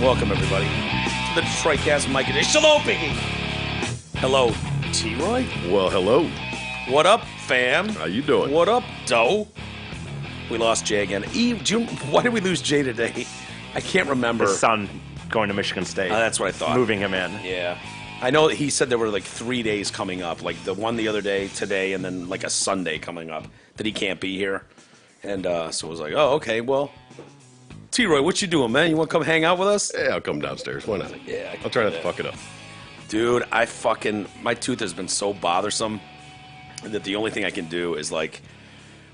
Welcome, everybody, to the Detroit Cast. Mike and Dish. Hello, Biggie. Hello, T-Roy. Well, hello. What up, fam? How you doing? What up, Doe? We lost Jay again. Eve, why did we lose Jay today? I can't remember. His son going to Michigan State. That's what I thought. Moving him in. Yeah. I know he said there were like 3 days coming up, like the one the other day, today, and then like a Sunday coming up that he can't be here. And so I was like, oh, okay, well, T-Roy, what you doing, man? You want to come hang out with us? Yeah, I'll come downstairs. Why not? Yeah, I'll try not to fuck it up. Dude, my tooth has been so bothersome that the only thing I can do is like,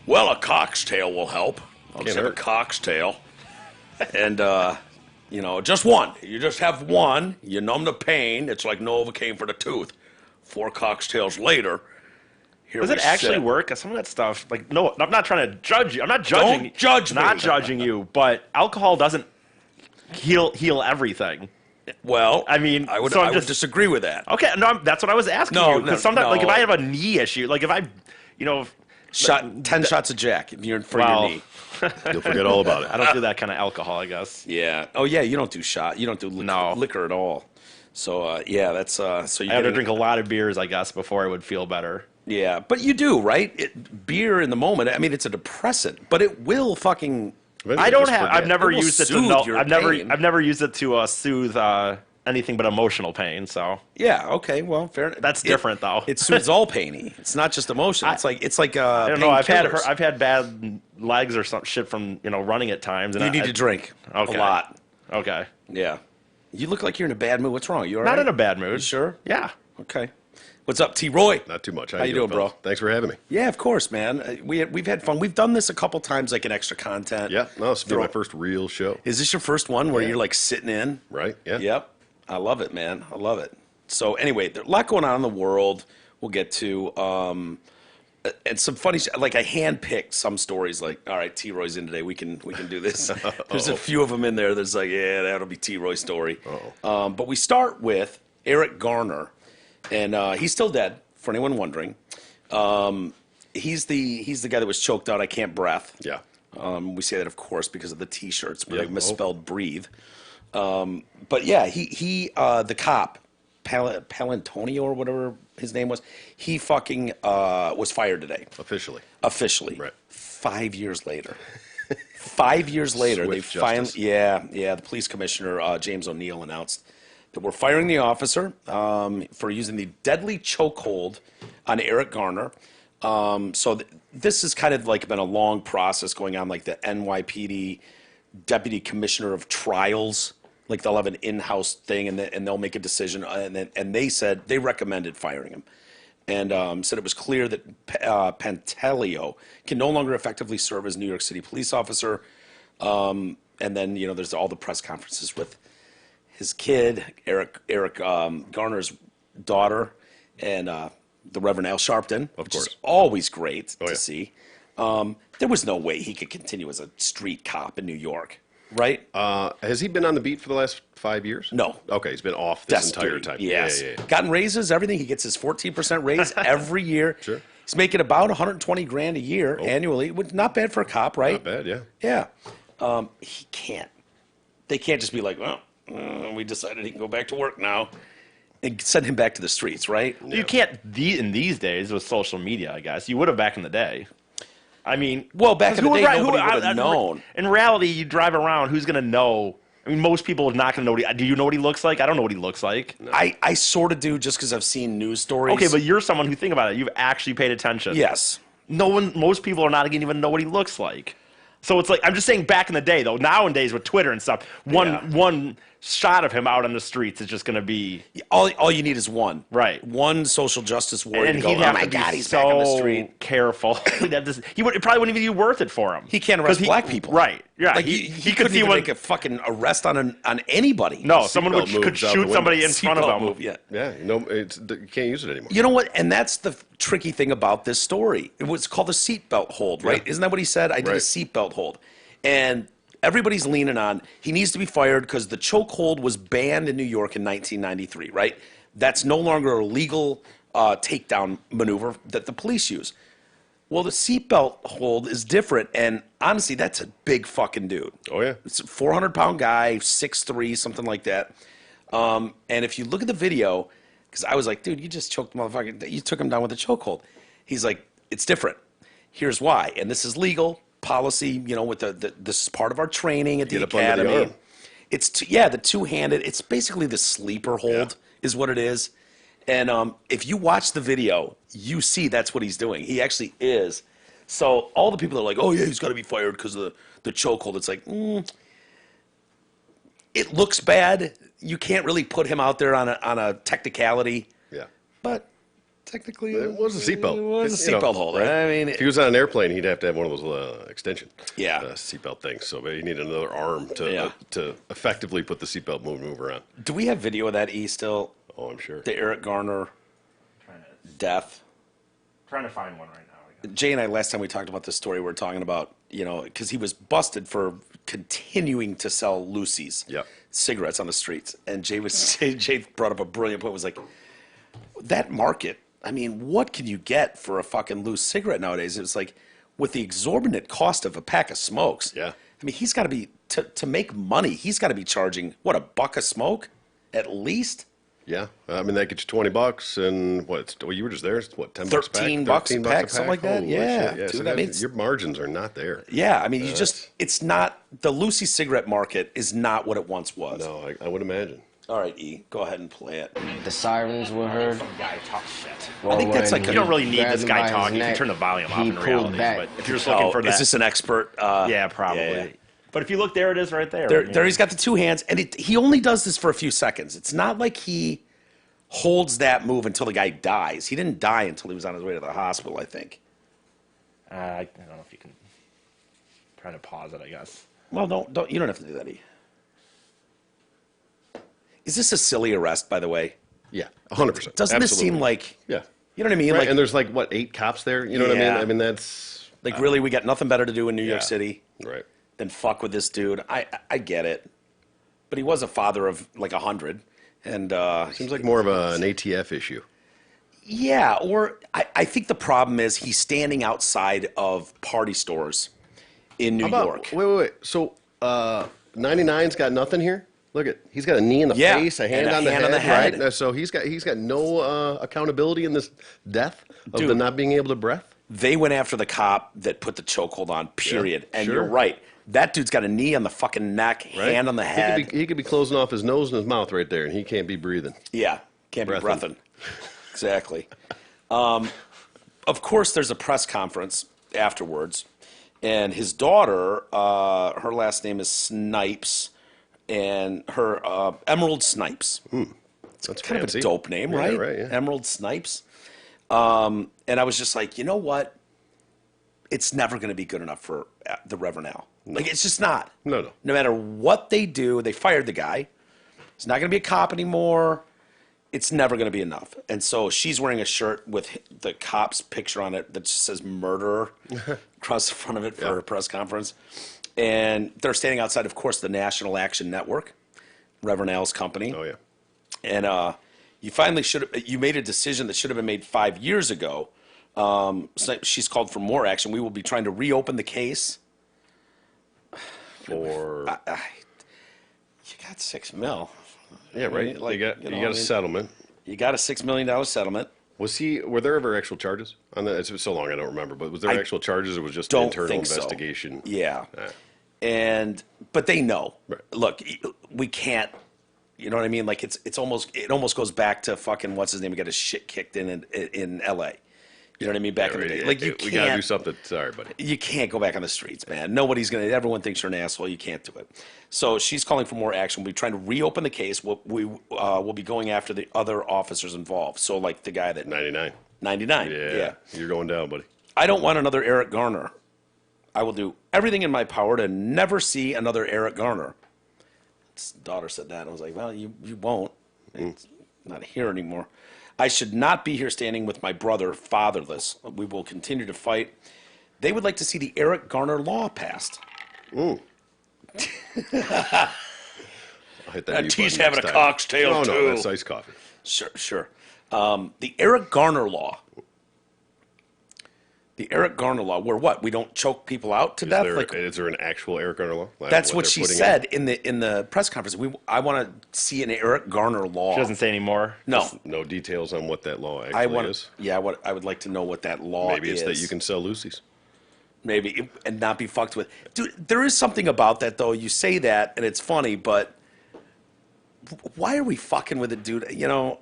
well, a cock's tail will help. I'll just have a cock's tail. And, just one. You just have one. You numb the pain. It's like Novocaine for the tooth. 4 cock's tails later. Does it actually work? Some of that stuff, like, no, I'm not trying to judge you. I'm not judging. Don't judge me. Not judging you, but alcohol doesn't heal everything. Well, I mean, I would disagree with that. Okay, no, that's what I was asking you. Because sometimes, like, if I have a knee issue, like if I, 10 shots of Jack for your knee. You'll forget all about it. I don't do that kind of alcohol, I guess. Yeah. Oh, yeah. You don't do shot. You don't do liquor at all. So that's so you I have to drink a lot of beers, I guess, before I would feel better. Yeah, but you do, right? Beer in the moment. I mean, it's a depressant, but it will fucking. I don't have. I've never used it to. I've never used it to soothe anything but emotional pain. So yeah, okay, well, fair enough. That's different, though. It soothes all painy. It's not just emotion. It's like I don't know. I've had bad legs or some shit from running at times. And you need to drink a lot. Okay. Yeah. You look like you're in a bad mood. What's wrong? You all right? Not in a bad mood. You sure? Yeah. Okay. What's up, T-Roy? Not too much. How you doing, bro? Thanks for having me. Yeah, of course, man. We've had fun. We've done this a couple times, like an extra content. Yeah, no, this will be my first real show. Is this your first one where you're like sitting in? Right, yeah. Yep. I love it, man. I love it. So anyway, there's a lot going on in the world we'll get to. And some funny, like I handpicked some stories like, all right, T-Roy's in today. We can do this. There's a few of them in there. There's like, yeah, that'll be T-Roy's story. But we start with Eric Garner. And he's still dead, for anyone wondering. He's the guy that was choked out. I can't breathe. Yeah. We say that, of course, because of the T-shirts, but they misspelled breathe. But yeah, he the cop, Palantonio or whatever his name was, he fucking was fired today. Officially. Right. 5 years later. 5 years later, Swift they finally, justice. the police commissioner, James O'Neill, announced that we're firing the officer for using the deadly chokehold on Eric Garner. This has kind of like been a long process going on, like the NYPD deputy commissioner of trials. Like they'll have an in-house thing and they'll make a decision. And they said they recommended firing him. And said it was clear that Pantaleo can no longer effectively serve as New York City police officer. And then, there's all the press conferences with his kid, Eric Garner's daughter, and the Reverend Al Sharpton, which is always great to see. There was no way he could continue as a street cop in New York, right? Has he been on the beat for the last 5 years? No. Okay, he's been off this entire time. Yes. Yeah. Gotten raises, everything. He gets his 14% raise every year. Sure. He's making about $120,000 a year annually, which not bad for a cop, right? Not bad, yeah. Yeah. He can't. They can't just be like, well, we decided he can go back to work now and send him back to the streets, right? You can't in these days with social media, I guess. You would have back in the day. I mean, well, back in the day, nobody would have known. In reality, you drive around, who's going to know? I mean, most people are not going to know. Do you know what he looks like? I don't know what he looks like. No. I sort of do just because I've seen news stories. Okay, but you're someone who, think about it, you've actually paid attention. Yes. Most people are not going to even know what he looks like. So it's like, I'm just saying back in the day, though, nowadays with Twitter and stuff, one shot of him out on the just is just going to be... All you need is one. Right. One social justice warrior and to go, he'd have oh my to God, be he's so back on the street. Careful. It probably wouldn't even be worth it for him. He can't arrest black people. Right. Yeah. Like he couldn't even make a fucking arrest on anybody. No, someone could shoot somebody in front of him. Yeah, you can't use it anymore. You know what? And that's the tricky thing about this story. It was called a seatbelt hold, right? Yeah. Isn't that what he said? I did a seatbelt hold. And everybody's leaning on he needs to be fired because the chokehold was banned in New York in 1993, right? That's no longer a legal takedown maneuver that the police use. Well, the seatbelt hold is different, and honestly, that's a big fucking dude. Oh yeah. It's a 400-pound guy, 6'3", something like that. And if you look at the video, because I was like, dude, you just choked the motherfucker. You took him down with a chokehold. He's like, it's different. Here's why. And this is legal policy, you know, with this is part of our training at the Get up under the academy. arm. It's the two-handed. It's basically the sleeper hold is what it is. And if you watch the video, you see that's what he's doing. He actually is. So all the people are like, oh, yeah, he's got to be fired because of the chokehold. It's like, it looks bad. You can't really put him out there on a technicality. Yeah. But technically, It was a seatbelt. It was a You know, seatbelt holder. right? I mean, If he was on an airplane, he'd have to have one of those extension seatbelt things. So you need another arm to effectively put the seatbelt mover on. do we have video of that still? Oh, I'm sure. The Eric Garner death. Trying to find one right now. Jay and I, last time we talked about this story, we were talking about, you know, because he was busted for continuing to sell Lucy's cigarettes on the streets. And Jay brought up a brilliant point, was like, that market, I mean, what can you get for a fucking loose cigarette nowadays? It was like, with the exorbitant cost of a pack of smokes. Yeah. I mean, he's got to be, to make money, he's got to be charging, what, $1 a smoke? At least? Yeah, I mean that gets you $20, and you were just there. It's what, $10 a pack? $13 a pack, something like that. Holy Yeah, shit. Yeah. dude, So I mean, your margins are not there. Yeah, I mean, it's not, the Lucy cigarette market is not what it once was. No, I would imagine. All right, E, go ahead and play it. The sirens were heard. Some guy talks shit. Well, I think that's when like You don't really need grabbed this him guy by his talking. You can neck, turn the volume off he in pulled reality. back. But if you're just looking for that, Is this an expert? yeah, probably. yeah. But if you look, there it is right there. There he's got the two hands, and he only does this for a few seconds. It's not like he holds that move until the guy dies. He didn't die until he was on his way to the hospital, I think. I don't know if you can. Try to pause it, I guess. Well, you don't have to do that, E. Is this a silly arrest, by the way? Yeah, 100%. Doesn't this seem like, Yeah. you know what I mean? Right, Like, and there's like, what, 8 cops there? You know what I mean? Yeah. I mean, that's... like really, we got nothing better to do in New York City Right. than fuck with this dude. I get it. But he was a father of like 100. And Seems like more of an ATF issue. yeah, or I think the problem is he's standing outside of party stores in New York. Wait. So, 99's got nothing here? Look he's got a knee in the Yeah, face, a hand, and a on, the hand head, on the head. right? So he's got no accountability in this death of the Dude. not being able to breath? They went after the cop that put the chokehold on, period. And sure. you're right. That dude's got a knee on the fucking neck, Right? hand on the head. He could be closing off his nose and his mouth right there, and he can't be breathing. Yeah, can't be Breathing. breathing. Exactly. Of course, there's a press conference afterwards, and his daughter, her last name is Snipes, and her Emerald Snipes. That's Kind fancy. of a dope name, Yeah, right? right, yeah. Emerald Snipes. And I was just like, you know what? It's never going to be good enough for the Reverend Al. Like, it's just not. No. No matter what they do, they fired the guy. He's not going to be a cop anymore. It's never going to be enough. And so she's wearing a shirt with the cop's picture on it that just says murderer across the front of it for her press conference. And they're standing outside, of course, the National Action Network, Reverend Al's company. Oh, yeah. And you made a decision that should have been made 5 years ago. So she's called for more action. We will be trying to reopen the case. For... You got $6 million. yeah, right. Like, you got a settlement. You got a $6 million settlement. Were there ever actual charges on that? It's been so long, I don't remember. But was there I actual charges, or was it just don't internal think so. investigation? Yeah. But they know. Right. Look, we can't. You know what I mean? Like it almost goes back to fucking what's his name? He got his shit kicked in L.A. You know what I mean? Back in the day, like we gotta do something. Sorry, buddy. You can't go back on the streets, man. Everyone thinks you're an asshole. You can't do it. So she's calling for more action. We'll be trying to reopen the case. We'll be going after the other officers involved. So like the guy that 99. 99. Yeah, you're going down, buddy. I don't want another Eric Garner. I will do everything in my power to never see another Eric Garner. His daughter said that. And I was like, well, you won't. It's not here anymore. I should not be here standing with my brother fatherless. We will continue to fight. They would like to see the Eric Garner law passed. Ooh. I'll hit that mute T's button having next a time. cocktail, No, too. that's iced coffee. Sure. The Eric Garner law The Eric Garner law, where what? We don't choke people out to death? Is there an actual Eric Garner law? That's what she said in the press conference. I want to see an Eric Garner law. She doesn't say anymore. No. Just no details on what that law actually is. Yeah, I would like to know what that law is. Maybe it's that you can sell Lucy's. Maybe, and not be fucked with. Dude, there is something about that, though. You say that, and it's funny, but why are we fucking with it, dude? You know,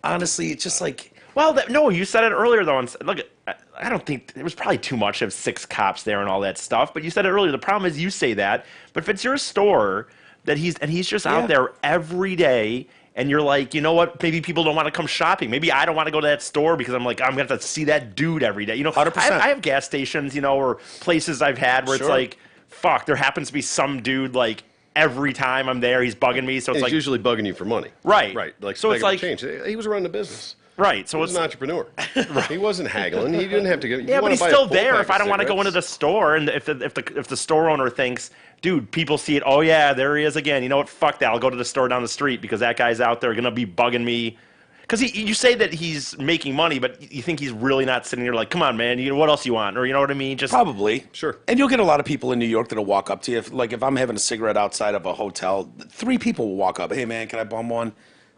honestly, it's just like... Well, no, you said it earlier, though. And look, I don't think it was probably too much of 6 cops there and all that stuff. But you said it earlier. The problem is you say that, but if it's your store that he's just out there every day, and you're like, you know what? Maybe people don't want to come shopping. Maybe I don't want to go to that store because I'm like, I'm gonna have to see that dude every day. You know, 100%. I have gas stations, you know, or places I've had where it's like, fuck, there happens to be some dude like every time I'm there, he's bugging me. So it's like usually bugging you for money. Right. Like so it's like change. He was running a business. Right, so he was an entrepreneur. He wasn't haggling. He didn't have to get. Yeah, but he's still there. If I don't want to go into the store, and if the store owner thinks, dude, people see it. Oh yeah, there he is again. You know what? Fuck that. I'll go to the store down the street because that guy's out there gonna be bugging me. Because you say that he's making money, but you think he's really not sitting there like, come on, man. You know what else you want? Or you know what I mean? Just probably. Sure. And you'll get a lot of people in New York that'll walk up to you. If I'm having a cigarette outside of a hotel, 3 people will walk up. Hey man, can I bum one?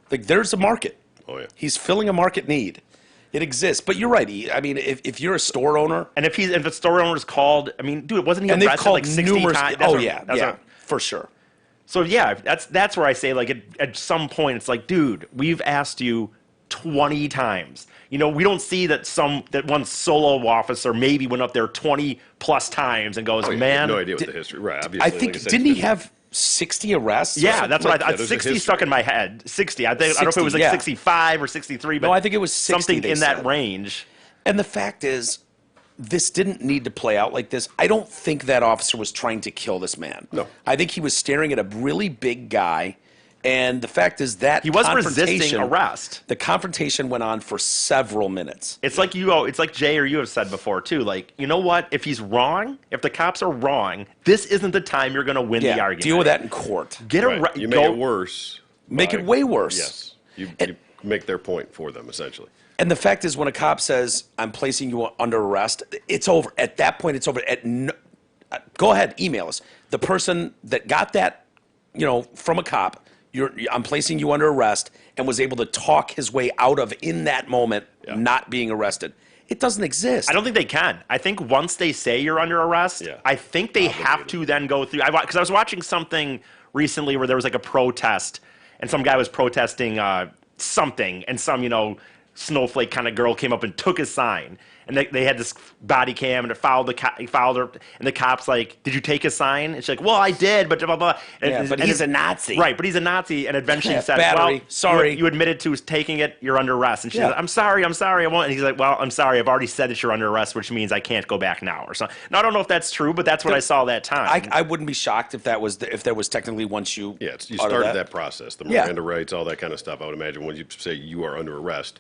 Like there's a market. Oh yeah. He's filling a market need. It exists, but you're right. I mean, if you're a store owner, and if the store owner's called, I mean, dude, wasn't he and arrested like 60 times? Oh yeah, for sure. So yeah, that's where I say like at some point it's like, dude, we've asked you 20 times. You know, we don't see that one solo officer maybe went up there 20 plus times and goes, man, I have no idea what the history. Right. Obviously, I think didn't he have 60 arrests? Yeah, that's what I thought. 60 history. Stuck in my head. 60. I don't know if it was like 65 or 63, but no, I think it was 60, something in that range. And the fact is, this didn't need to play out like this. I don't think that officer was trying to kill this man. No. I think he was staring at a really big guy. And the fact is that he was resisting arrest. The confrontation went on for several minutes. It's like Jay or you have said before too. Like, you know what? If he's wrong, if the cops are wrong, this isn't the time you're going to win the argument. Deal with that in court. You make it worse. Make it way worse. Yes. You make their point for them essentially. And the fact is, when a cop says, "I'm placing you under arrest," it's over. At that point, it's over. Go ahead, email us. The person that got that, from a cop. I'm placing you under arrest, and was able to talk his way out of, in that moment, not being arrested. It doesn't exist. I don't think they can. I think once they say you're under arrest, I think they have to then go through. Because I was watching something recently where there was like a protest, and some guy was protesting something, and some, snowflake kind of girl came up and took his sign. And they had this body cam, and it followed her. And the cop's like, "Did you take his sign?" And she's like, "Well, I did, but blah blah." But he's a Nazi, right? But he's a Nazi, and eventually said, "Battery, well, sorry, you admitted to taking it. You're under arrest." And she's like, "I'm sorry, I won't." And he's like, "Well, I'm sorry. I've already said that you're under arrest, which means I can't go back now." Or something. Now I don't know if that's true, but that's what I saw that time. I wouldn't be shocked if there was technically once you you started that process, the Miranda rights, all that kind of stuff. I would imagine when you say you are under arrest.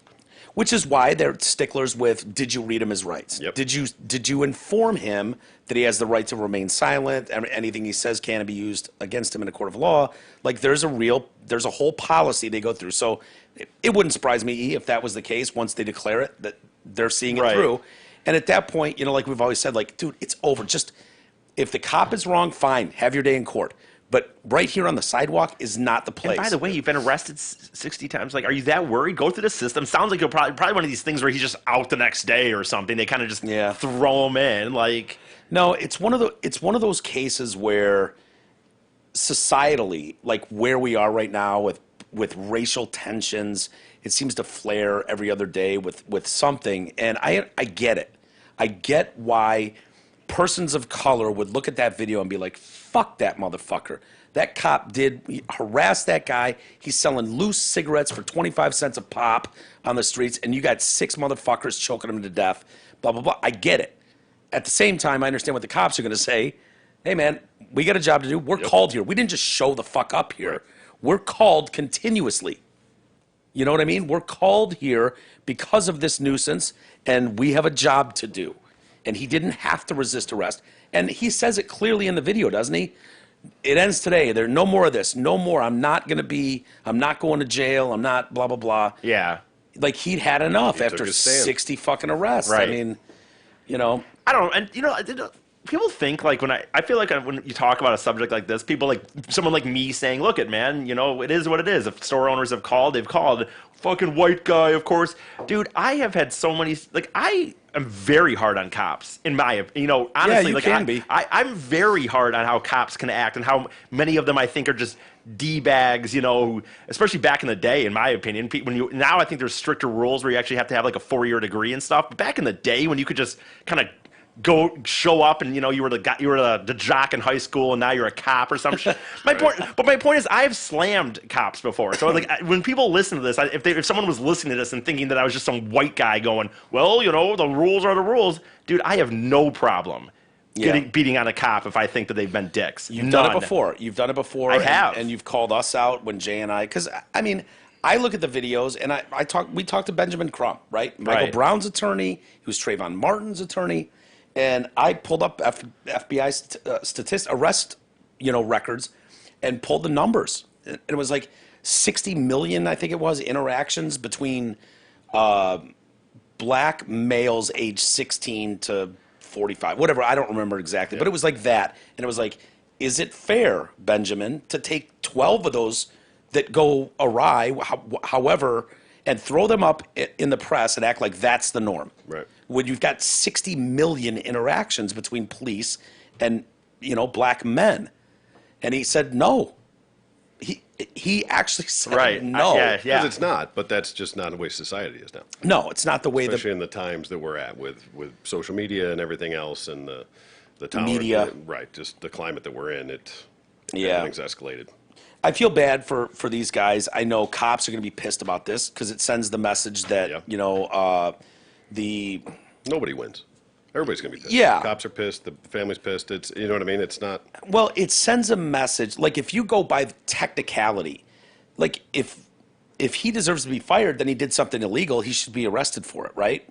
Which is why they're sticklers with, did you read him his rights? Yep. Did you inform him that he has the right to remain silent? Anything he says can't be used against him in a court of law. Like there's a whole policy they go through. So it wouldn't surprise me if that was the case once they declare it, that they're seeing it through. And at that point, like we've always said, like, dude, it's over. Just if the cop is wrong, fine, have your day in court. But right here on the sidewalk is not the place. And by the way, you've been arrested 60 times. Like, are you that worried? Go through the system. Sounds like you're probably one of these things where he's just out the next day or something. They kind of just throw him in. Like, no, it's one of those cases where societally, like where we are right now with racial tensions, it seems to flare every other day with something. And I get it. I get why persons of color would look at that video and be like, fuck that motherfucker. That cop did harass that guy. He's selling loose cigarettes for 25 cents a pop on the streets, and you got 6 motherfuckers choking him to death, blah, blah, blah. I get it. At the same time, I understand what the cops are going to say. Hey, man, we got a job to do. We're called here. We didn't just show the fuck up here. We're called continuously. You know what I mean? We're called here because of this nuisance, and we have a job to do. And he didn't have to resist arrest. And he says it clearly in the video, doesn't he? It ends today. There's no more of this. No more. I'm not going to jail. I'm not blah, blah, blah. Yeah. Like he'd had enough after 60 fucking arrests. Right. I mean, You know, I don't, and people think like I feel like when you talk about a subject like this, people like someone like me saying, "Look, it man, it is what it is. If store owners have called, they've called." Fucking white guy, of course, dude. I have had so many. Like I am very hard on cops. In my, honestly, yeah, you like can be. I'm very hard on how cops can act and how many of them I think are just D-bags. Especially back in the day, in my opinion. Now I think there's stricter rules where you actually have to have like a 4-year degree and stuff. But back in the day when you could just kind of go show up and you were the jock in high school and now you're a cop or some shit. My point is I've slammed cops before. So like when people listen to this, if someone was listening to this and thinking that I was just some white guy going, well, the rules are the rules, dude, I have no problem beating on a cop if I think that they've been dicks. You've done it before. You've done it before. I have, and you've called us out when Jay and I, because I mean, I look at the videos and we talked to Benjamin Crump, right? Michael Brown's attorney, he was Trayvon Martin's attorney. And I pulled up FBI arrest, records, and pulled the numbers. And it was like 60 million, I think it was, interactions between black males aged 16 to 45, whatever. I don't remember exactly, but it was like that. And it was like, is it fair, Benjamin, to take 12 of those that go awry, however, and throw them up in the press and act like that's the norm? Right. When you've got 60 million interactions between police and, black men. And he said no. He actually said no. Yeah. Because it's not, but that's just not the way society is now. No, it's not the way Especially in the times that we're at with social media and everything else and the tolerance. Media. Right, just the climate that we're in, everything's escalated. I feel bad for these guys. I know cops are going to be pissed about this because it sends the message that, Nobody wins. Everybody's going to be pissed. Yeah. The cops are pissed. The family's pissed. It's, you know what I mean? It's not. Well, it sends a message. Like if you go by the technicality, like if he deserves to be fired, then he did something illegal. He should be arrested for it, right?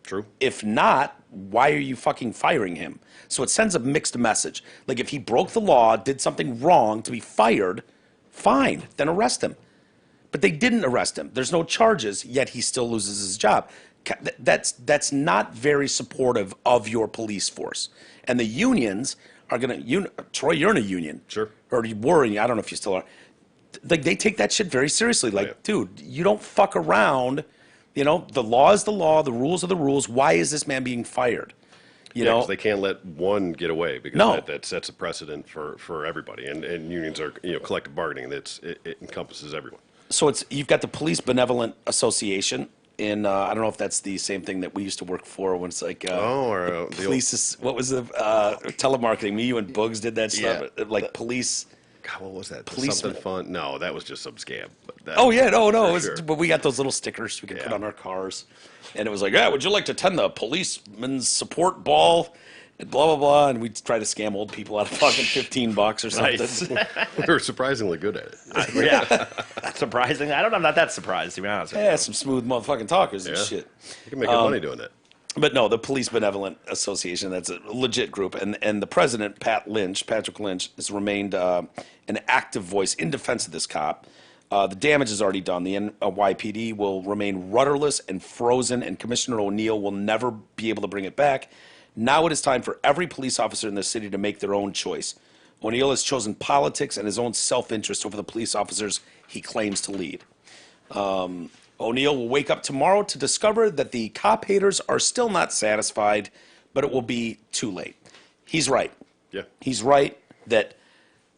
True. If not, why are you fucking firing him? So it sends a mixed message. Like if he broke the law, did something wrong to be fired, fine, then arrest him. But they didn't arrest him. There's no charges, yet he still loses his job. That's not very supportive of your police force. And the unions are going to, Troy, you're in a union. Sure. Or you were, I don't know if you still are. Like they take that shit very seriously. Like, dude, you don't fuck around. The law is the law. The rules are the rules. Why is this man being fired? You know, 'cause they can't let one get away because that sets a precedent for everybody. And unions are, collective bargaining. It encompasses everyone. So you've got the Police Benevolent Association. I don't know if that's the same thing that we used to work for when it's like police. What was the telemarketing? Me, you, and Bugs did that stuff. Like police. God, what was that? Policeman. Something fun? No, that was just some scam. But we got those little stickers we could put on our cars, and it was like, would you like to attend the policeman's support ball? And blah blah blah, and we'd try to scam old people out of fucking $15 or something. Nice. We were surprisingly good at it. Surprising. I'm not that surprised, to be honest with you. Yeah, some smooth motherfucking talkers and shit. You can make good money doing that. But no, the Police Benevolent Association, that's a legit group. And the president, Patrick Lynch, has remained an active voice in defense of this cop. The damage is already done. The NYPD will remain rudderless and frozen, and Commissioner O'Neill will never be able to bring it back. Now it is time for every police officer in the city to make their own choice. O'Neill has chosen politics and his own self-interest over the police officers he claims to lead. O'Neill will wake up tomorrow to discover that the cop haters are still not satisfied, but it will be too late. He's right. Yeah. He's right that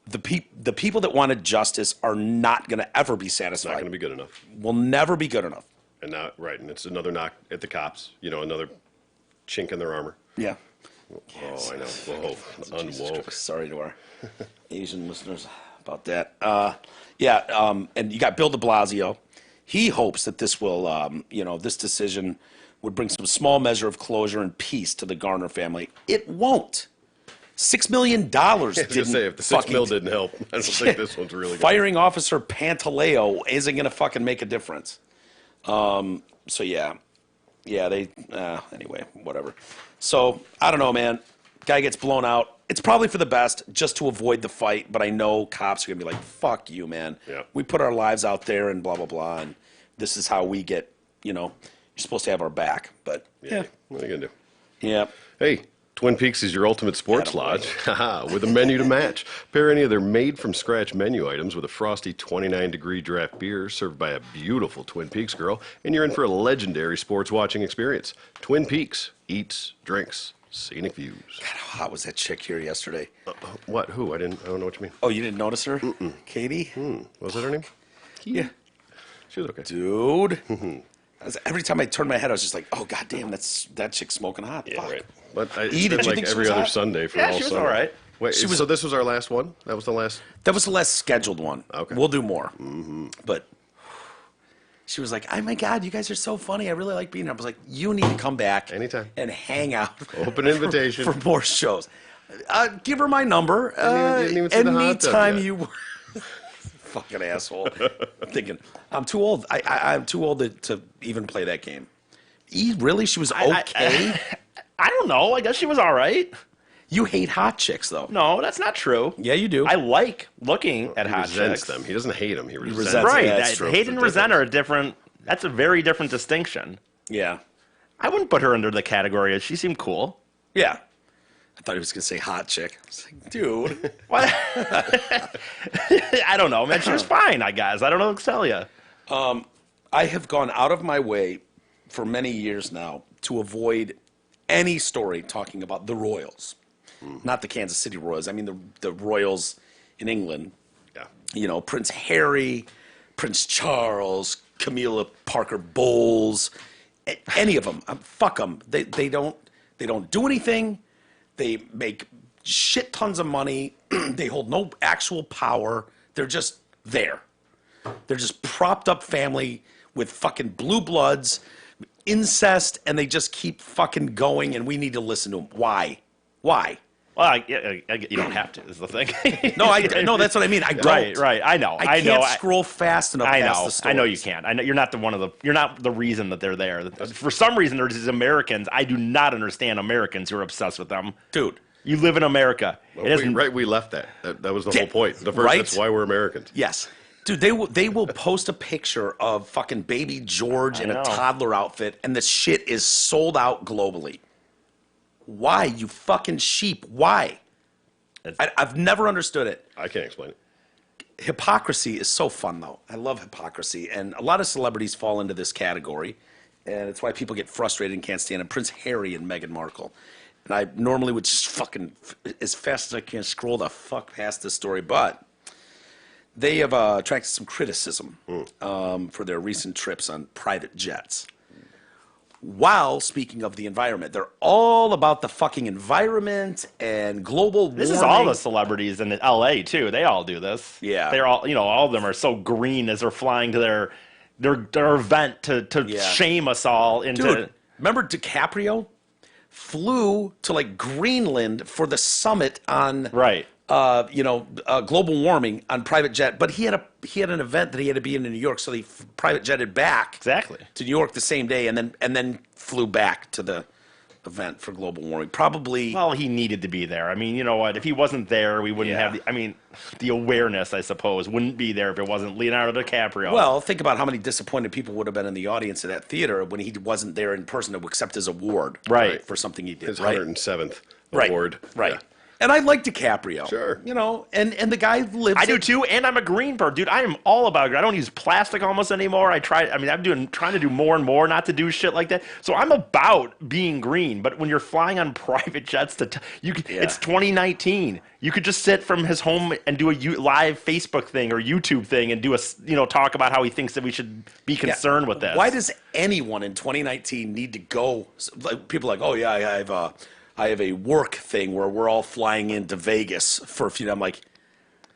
the people that wanted justice are not going to ever be satisfied. Not going to be good enough. Will never be good enough. And now, and it's another knock at the cops. Another chink in their armor. Yeah. Oh, I know. Whoa. Unwoke. Sorry to our Asian listeners about that. And you got Bill de Blasio. He hopes that this will, this decision would bring some small measure of closure and peace to the Garner family. It won't. $6 million didn't. I was going to say, if the $6 million didn't help, I don't think this one's really good. Firing Officer Pantaleo isn't going to fucking make a difference. Anyway, whatever. So, I don't know, man. Guy gets blown out. It's probably for the best, just to avoid the fight, but I know cops are going to be like, fuck you, man. Yeah. We put our lives out there and blah, blah, blah, and this is how we get, you're supposed to have our back, but What are you going to do? Yep. Hey, Twin Peaks is your ultimate sports lodge with a menu to match. Pair any of their made-from-scratch menu items with a frosty 29-degree draft beer served by a beautiful Twin Peaks girl, and you're in for a legendary sports watching experience. Twin Peaks, eats, drinks, scenic views. God, how hot was that chick here yesterday? What? Who? I don't know what you mean. Oh, you didn't notice her? Mm-mm. Katie? Was that her name? Yeah. She was okay. Dude. Every time I turned my head, I was just like, oh, goddamn, that chick's smoking hot. Yeah, Fuck. right. But Did it's you been like think she every was other hot? Sunday for Yeah, all she was summer. all right. Wait, so this was our last one? That was the last? That was the last scheduled one. Okay. We'll do more. Mm-hmm. But she was like, oh, my God, you guys are so funny. I really like being here. I was like, you need to come back. Anytime. And hang out. Open invitation. For more shows. Give her my number. Didn't even see the hot tub anytime yet. you... Fucking asshole. I'm thinking, I'm too old. I'm too old to even play that game. Really? She was okay? I don't know. I guess she was all right. You hate hot chicks, though. No, that's not true. Yeah, you do. I like looking at He hot resents chicks. them. He doesn't hate them. He resents resents them. Right. Yeah, that's true. Hate and resent are a different. That's a very different distinction. Yeah. I wouldn't put her under the category. She seemed cool. Yeah. I thought he was going to say hot chick. I was like, dude. What? I don't know, man. She was fine, I guess. I don't know what to tell you. I have gone out of my way for many years now to avoid any story talking about the Royals. Not the Kansas City Royals. I mean the Royals in England. Yeah. You know, Prince Harry, Prince Charles, Camilla Parker Bowles, any of them. Fuck them. They don't do anything. They make shit tons of money. They hold no actual power. They're just there. They're just propped up family with fucking blue bloods, incest, and they just keep fucking going, and we need to listen to them. Why? Why? Well, you don't have to. Is the thing. No, that's what I mean. I don't. Right. I know. I can't scroll fast enough I past know. the stories. I know you can't. I know you're not you're not the reason that they're there. For some reason, there's these Americans. I do not understand Americans who are obsessed with them. Dude. You live in America. Well, we left that. That was the whole point. That's why we're Americans. Yes. Dude, they will post a picture of fucking baby George in a toddler outfit, and the shit is sold out globally. Why, you fucking sheep? Why? I've never understood it. I can't explain it. Hypocrisy is so fun, though. I love hypocrisy, and a lot of celebrities fall into this category, and it's why people get frustrated and can't stand it. Prince Harry and Meghan Markle. And I normally would just fucking, as fast as I can, scroll the fuck past this story, but they have attracted some criticism for their recent trips on private jets. While speaking of the environment, they're all about the fucking environment and global warming. This is all the celebrities in LA too. They all do this. Yeah. They're all, all of them are so green as they're flying to their event to shame us all into. Dude, remember DiCaprio flew to like Greenland for the summit on global warming on private jet, but he had an event that he had to be in New York, so he private jetted back to New York the same day, and then flew back to the event for global warming. Probably. Well, he needed to be there. I mean, you know what? If he wasn't there, we wouldn't have the awareness, I suppose, wouldn't be there if it wasn't Leonardo DiCaprio. Well, think about how many disappointed people would have been in the audience at that theater when he wasn't there in person to accept his award for something he did. His 107th award. Right. Yeah. And I like DiCaprio. Sure. And the guy lives. I do too, and I'm a green bird, dude. I am all about green. I don't use plastic almost anymore. I'm trying to do more and more not to do shit like that. So I'm about being green. But when you're flying on private jets, it's 2019. You could just sit from his home and do a live Facebook thing or YouTube thing and do talk about how he thinks that we should be concerned with this. Why does anyone in 2019 need to go? Like, people are like, oh yeah, I have a work thing where we're all flying into Vegas for a few. I'm like,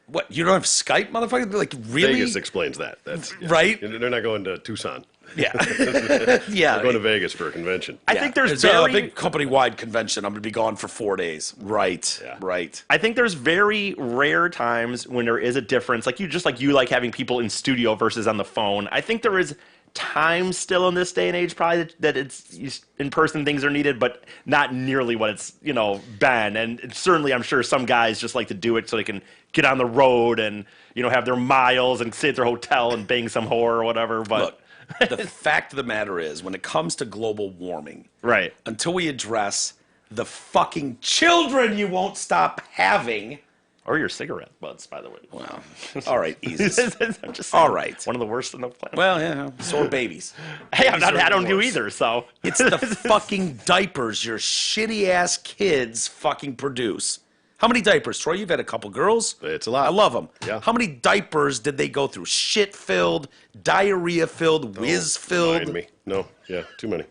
what? You don't have Skype, motherfucker? Like, really? Vegas explains that. That's right. They're not going to Tucson. Yeah, They're going to Vegas for a convention. I think there's a big company-wide convention. I'm going to be gone for 4 days. Right. Yeah. Right. I think there's very rare times when there is a difference. Like you like having people in studio versus on the phone. I think there is time still in this day and age probably that it's in-person things are needed, but not nearly what it's been. And certainly I'm sure some guys just like to do it so they can get on the road and have their miles and stay at their hotel and bang some whore or whatever. But look, The fact of the matter is, when it comes to global warming, Right. until we address the fucking children you won't stop having. Or your cigarette butts, by the way. Well, all right, easy. I'm just saying, All right. one of the worst in the planet. Well, yeah, so are babies. Hey, Babies are I don't the do worst. either, so. It's the fucking diapers your shitty ass kids fucking produce. How many diapers, Troy? You've had a couple girls. It's a lot. I love them. Yeah. How many diapers did they go through? Shit filled, diarrhea filled, whiz filled. Mind me. No, yeah, too many.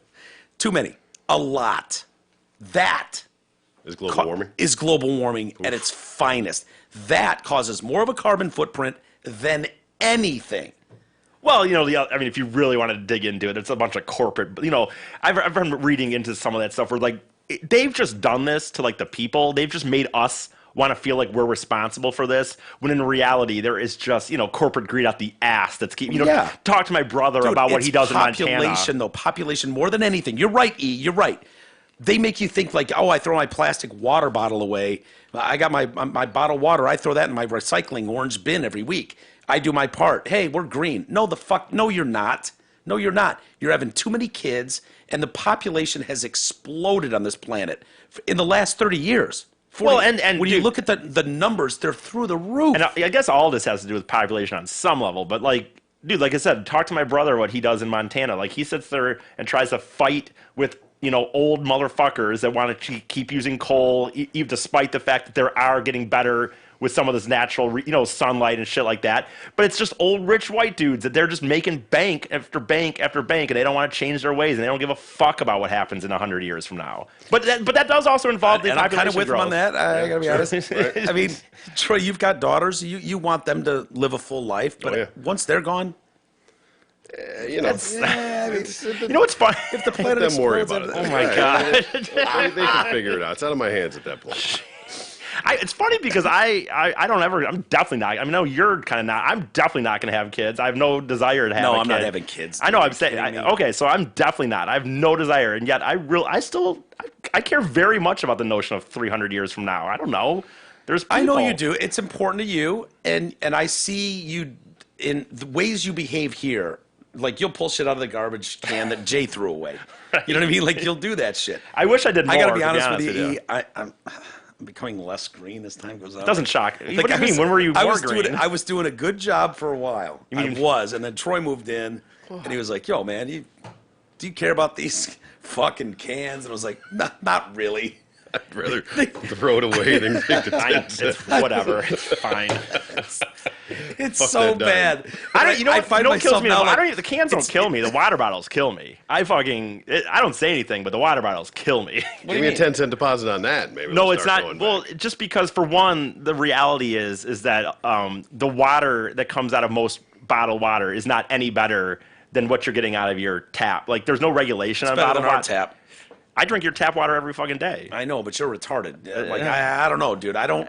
Too many. A lot. That Is global warming? is global warming at its finest. That causes more of a carbon footprint than anything. Well, I mean, if you really wanted to dig into it, it's a bunch of corporate, I've been reading into some of that stuff where, like, they've just done this to, like, the people. They've just made us want to feel like we're responsible for this, when in reality, there is just, corporate greed out the ass that's Yeah. talk to my brother Dude, about what it's he does in Montana. population, though. Population more than anything. You're right, E. You're right. They make you think like, oh, I throw my plastic water bottle away. I got my bottled water. I throw that in my recycling orange bin every week. I do my part. Hey, we're green. No, the fuck. No, you're not. No, you're not. You're having too many kids, and the population has exploded on this planet in the last 30 years. 40. Well, and when you dude- look at the numbers, they're through the roof. And I guess all this has to do with population on some level, but like, dude, like I said, talk to my brother what he does in Montana. Like, he sits there and tries to fight with, old motherfuckers that want to keep using coal, despite the fact that there are getting better with some of this natural, sunlight and shit like that. But it's just old rich white dudes that they're just making bank after bank after bank, and they don't want to change their ways, and they don't give a fuck about what happens in 100 years from now. But that does also involve the and I'm population kind of with growth. him on that. I gotta be honest. I mean, Troy, you've got daughters. You want them to live a full life, but yeah. once they're gone, You know what's funny? if the Let planet them worry explodes, about it. Oh my god! They can figure it out. It's out of my hands at that point. It's funny because I don't ever. I'm definitely not. I mean, no, you're kind of not. I'm definitely not going to have kids. I have no desire to have. No, a I'm not kid. having kids. I know. Are I'm you saying. kidding me? Okay, so I'm definitely not. I have no desire, and yet I care very much about the notion of 300 years from now. I don't know. There's. People. I know you do. It's important to you, and I see you in the ways you behave here. Like, you'll pull shit out of the garbage can that Jay threw away. You know what I mean? Like, you'll do that shit. I wish I did more. I gotta be honest to with you. you. E, I'm becoming less green as time goes on. Doesn't shock. What do you I mean? When were you I more was green? I was doing a good job for a while. mean- I was, and then Troy moved in, and he was like, "Yo, man, do you care about these fucking cans?" And I was like, "Not really." I'd rather throw it away than take the Fine. 10 It's whatever. It's fine. It's Fuck so that dime. bad. I don't. You know what? find You know what kills myself me? now, I like, don't. The cans don't kill me. The water bottles kill me. I don't say anything, but the water bottles kill me. Give me a 10-cent deposit on that. Maybe No, we'll it's start not. going Well, back. just because, for one, the reality is that the water that comes out of most bottled water is not any better than what you're getting out of your tap. Like, there's no regulation on better bottled than our water. tap. I drink your tap water every fucking day. I know, but you're retarded. Like, I don't know, dude. I don't.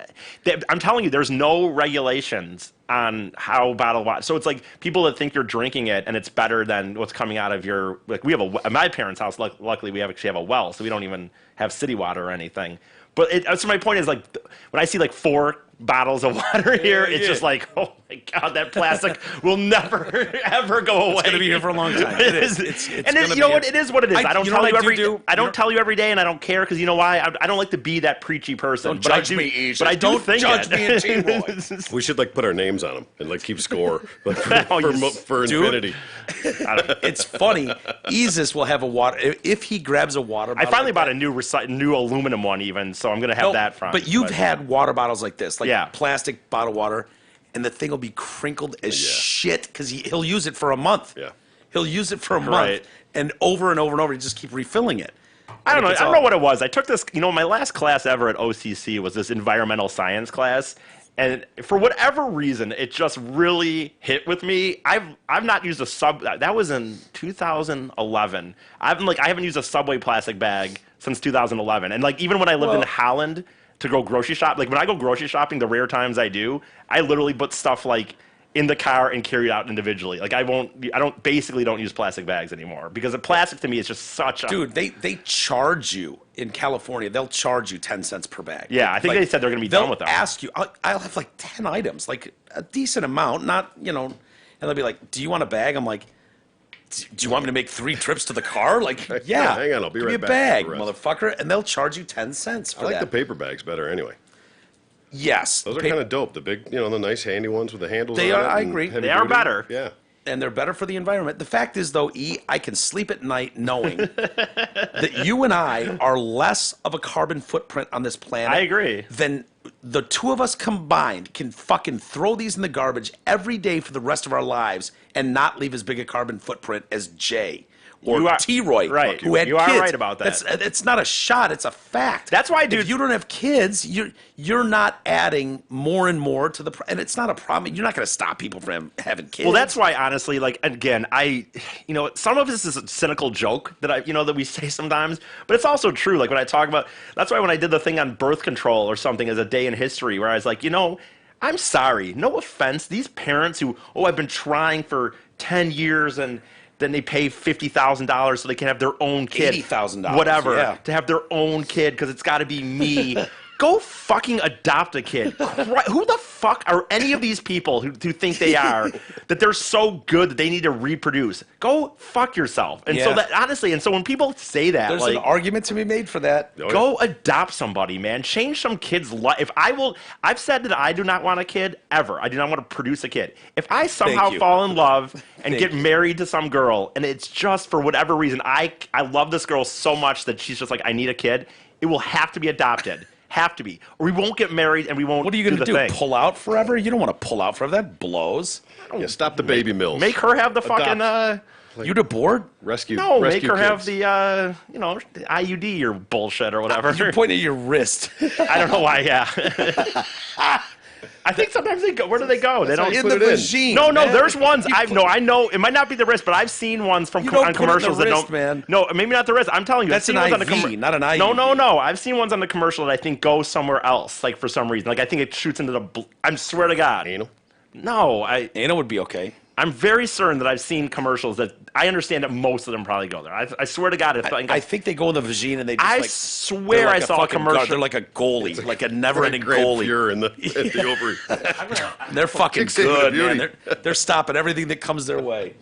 I'm telling you, there's no regulations on how bottled water. So it's like people that think you're drinking it and it's better than what's coming out of your. Like, we have at my parents' house. Luckily, we actually have a well, so we don't even have city water or anything. But so my point is, like, when I see like 4 bottles of water here, it's just like, oh my god, that plastic will never ever go away. It's gonna be here for a long time. It is. It's and gonna you know be what? here. It is what it is. I don't you know tell what you I do every. do? I don't tell you every day, and I don't care because you know why? I don't like to be that preachy person. Don't but I judge do, me, Ish. But I do Don't think judge it. me and T-Roy. We should like put our names on them and like keep score like, Oh, for dude. infinity. It's funny. Isis will have a water if he grabs a water I bottle. finally like bought that. a new aluminum one, even, so I'm gonna have No, that from. But you've had water bottles like this, like Yeah. plastic bottle water, and the thing will be crinkled as shit because he'll use it for a month. Yeah. He'll use it for a month, Right. and over and over and over, you just keep refilling it. I don't know. I It's don't all- know what it was. I took this. My last class ever at OCC was this environmental science class, and for whatever reason, it just really hit with me. I've not used a sub. That was in 2011. I haven't used a Subway plastic bag since 2011, and like even when I lived in Well- Holland to go grocery shop, like when I go grocery shopping, the rare times I do, I literally put stuff like in the car and carry it out individually. Like I don't use plastic bags anymore because the plastic to me is just such a Dude, they charge you in California. They'll charge you 10 cents per bag. Yeah, I think they said they're gonna be done with them. They'll ask you. I'll have like 10 items, like a decent amount, not and they'll be like, "Do you want a bag?" I'm like, Do you want me to make 3 trips to the car? Like, yeah. hang on, I'll be Give right me a back bag, for the rest. motherfucker. And they'll charge you 10 cents for I like that. the paper bags better anyway. Yes. Those are kind of dope. The big, the nice handy ones with the handles They on are- it I and agree. heavy They are duty. better. Yeah. And they're better for the environment. The fact is, though, I can sleep at night knowing that you and I are less of a carbon footprint on this planet. I agree. Than the two of us combined can fucking throw these in the garbage every day for the rest of our lives and not leave as big a carbon footprint as Jay or You are- T-Roy, right. who had You are kids. right about that. It's not a shot; it's a fact. That's why, dude- If you don't have kids, you're not adding more and more to the, and it's not a problem. You're not going to stop people from having kids. Well, that's why, honestly, like, again, some of this is a cynical joke that we say sometimes, but it's also true. Like, when I talk about, that's why when I did the thing on birth control or something as a day in history, where I was like, I'm sorry, no offense, these parents who, I've been trying for 10 years and then they pay $50,000 so they can have their own kid. $80,000, Whatever. yeah. To have their own kid because it's got to be me. Go fucking adopt a kid. Who the fuck are any of these people who think they are, that they're so good that they need to reproduce? Go fuck yourself. And so Yeah. that, honestly, and so when people say that, There's like, an argument to be made for that. Oh, yeah. go adopt somebody, man. Change some kid's life. I've said that I do not want a kid ever. I do not want to produce a kid. If I somehow you. fall in love and Thank get you. married to some girl, and it's just for whatever reason, I love this girl so much that she's just like, I need a kid, it will have to be adopted. Have to be. Or we won't get married and we won't What are you going to the do? thing. Pull out forever? You don't want to pull out forever. That blows. Yeah, stop the baby mills. Make her have the fucking, You to board? rescue. no, make rescue her have kids. the, the IUD or bullshit or whatever. You're pointing at your wrist. I don't know why, yeah. I think sometimes they go. Where do they go? They don't. in put the it in. machine. No, man. there's ones. I know it might not be the wrist, but I've seen ones from You don't on put it in the commercials that wrist, don't. man. No, maybe not the wrist. I'm telling you, That's I've an seen ones on the IV, not an No, IUD. no. I've seen ones on the commercial that I think go somewhere else, like for some reason. Like I think it shoots into the. I swear to God. Anal? No, Anna would be okay. I'm very certain that I've seen commercials that I understand that most of them probably go there. I swear to God, I think they go in the vagine and they just I like. swear they're like I saw a fucking commercial. guard. They're like a goalie, like a never-ending Great goalie. Fuhrer in the ovary. They're fucking Kicks into good, beauty. man. They're stopping everything that comes their way.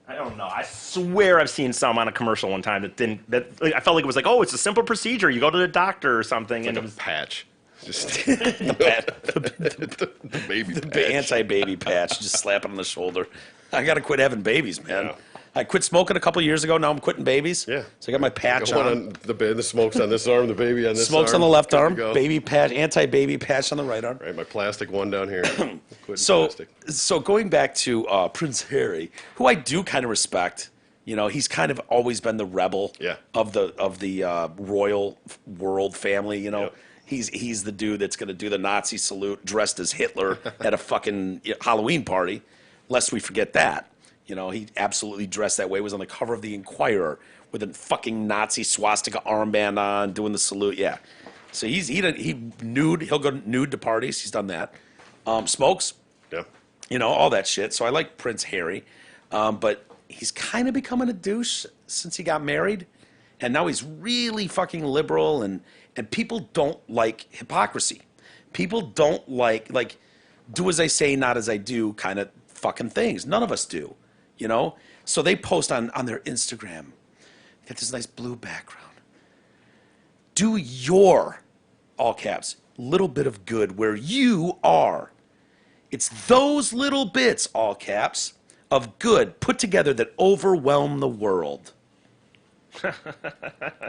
I don't know. I swear I've seen some on a commercial one time that I felt like it was like, oh, it's a simple procedure. You go to the doctor or something, and it was Patch. Just The baby patch. The anti-baby patch, just slap it on the shoulder. I got to quit having babies, man. Yeah. I quit smoking a couple years ago. Now I'm quitting babies. Yeah. So I got my patch One on. on the smoke's on this arm, the baby on this Smokes arm. on the left Good to arm. go. Baby patch, anti-baby patch on the right arm. Right, my plastic one down here. Quitting So, plastic. so going back to Prince Harry, who I do kind of respect. He's kind of always been the rebel Yeah. of the royal world family. Yep. He's the dude that's going to do the Nazi salute dressed as Hitler at a fucking Halloween party. Lest we forget that. He absolutely dressed that way. Was on the cover of the Inquirer with a fucking Nazi swastika armband on, doing the salute. Yeah. So he nude. He'll go nude to parties. He's done that. Smokes. Yeah. All that shit. So I like Prince Harry, but he's kind of becoming a douche since he got married, and now he's really fucking liberal, and people don't like hypocrisy. People don't like do as I say, not as I do kind of fucking things. None of us do, So they post on their Instagram, got this nice blue background. Do your, all caps, little bit of good where you are. It's those little bits, all caps, of good put together that overwhelm the world.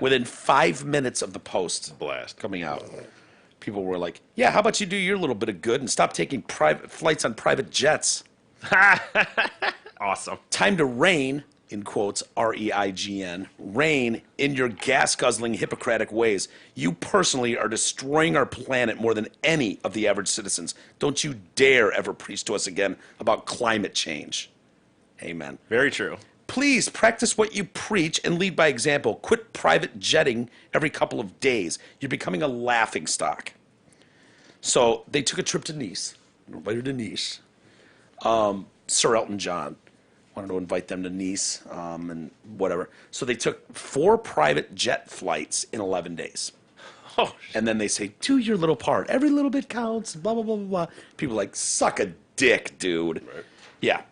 Within 5 minutes of the post Blast. coming out, people were like, yeah, how about you do your little bit of good and stop taking private flights on private jets? awesome. Time to reign, in quotes, R-E-I-G-N, reign in your gas-guzzling Hippocratic ways. You personally are destroying our planet more than any of the average citizens. Don't you dare ever preach to us again about climate change. Amen. Very true. Please practice what you preach and lead by example. Quit private jetting every couple of days. You're becoming a laughingstock. So they took a trip to Nice. Invited to Nice. Sir Elton John wanted to invite them to Nice and whatever. So they took 4 private jet flights in 11 days. Oh, And then they say, do your little part. Every little bit counts, blah, blah, blah, blah, blah. People are like, suck a dick, dude. Right. Yeah.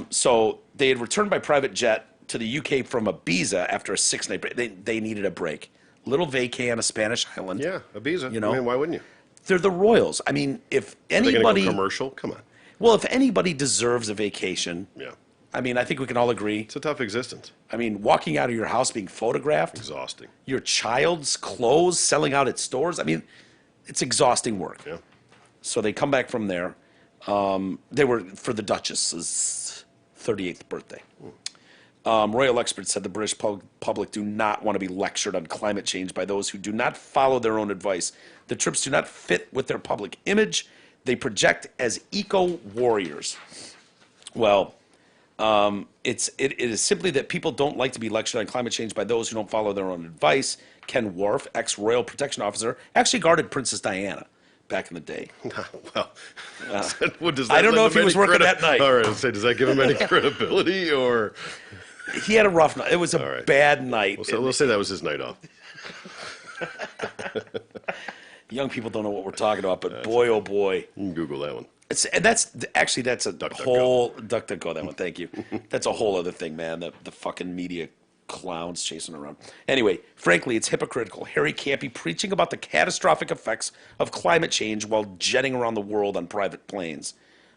So They had returned by private jet to the UK from Ibiza after a 6-night break. They needed a break. Little vacay on a Spanish island. Yeah, Ibiza. You know? I mean, why wouldn't you? They're the Royals. I mean, if Are they going to anybody, go commercial? Come on. well, if anybody deserves a vacation, Yeah. I mean, I think we can all agree. It's a tough existence. I mean, walking out of your house being photographed, Exhausting. your child's clothes selling out at stores. I mean, it's exhausting work. Yeah. So they come back from there. They were for the Duchess's 38th birthday. Royal experts said the British public do not want to be lectured on climate change by those who do not follow their own advice. The trips do not fit with their public image. They project as eco-warriors. Well, it is simply that people don't like to be lectured on climate change by those who don't follow their own advice. Ken Worf, ex-royal protection officer, actually guarded Princess Diana back in the day. Well, what does that I don't know lend if he him was any working that night. All right, I'll say, does that give him any credibility or? He had a rough night. It was a right. bad night. We'll say that was his night off. Young people don't know what we're talking about, but boy, oh boy. You can Google that one. That's a DuckDuckGo. whole DuckDuckGo. That one, thank you. That's a whole other thing, man. The fucking media clowns chasing around. Anyway, frankly, it's hypocritical. Harry can't be preaching about the catastrophic effects of climate change while jetting around the world on private planes.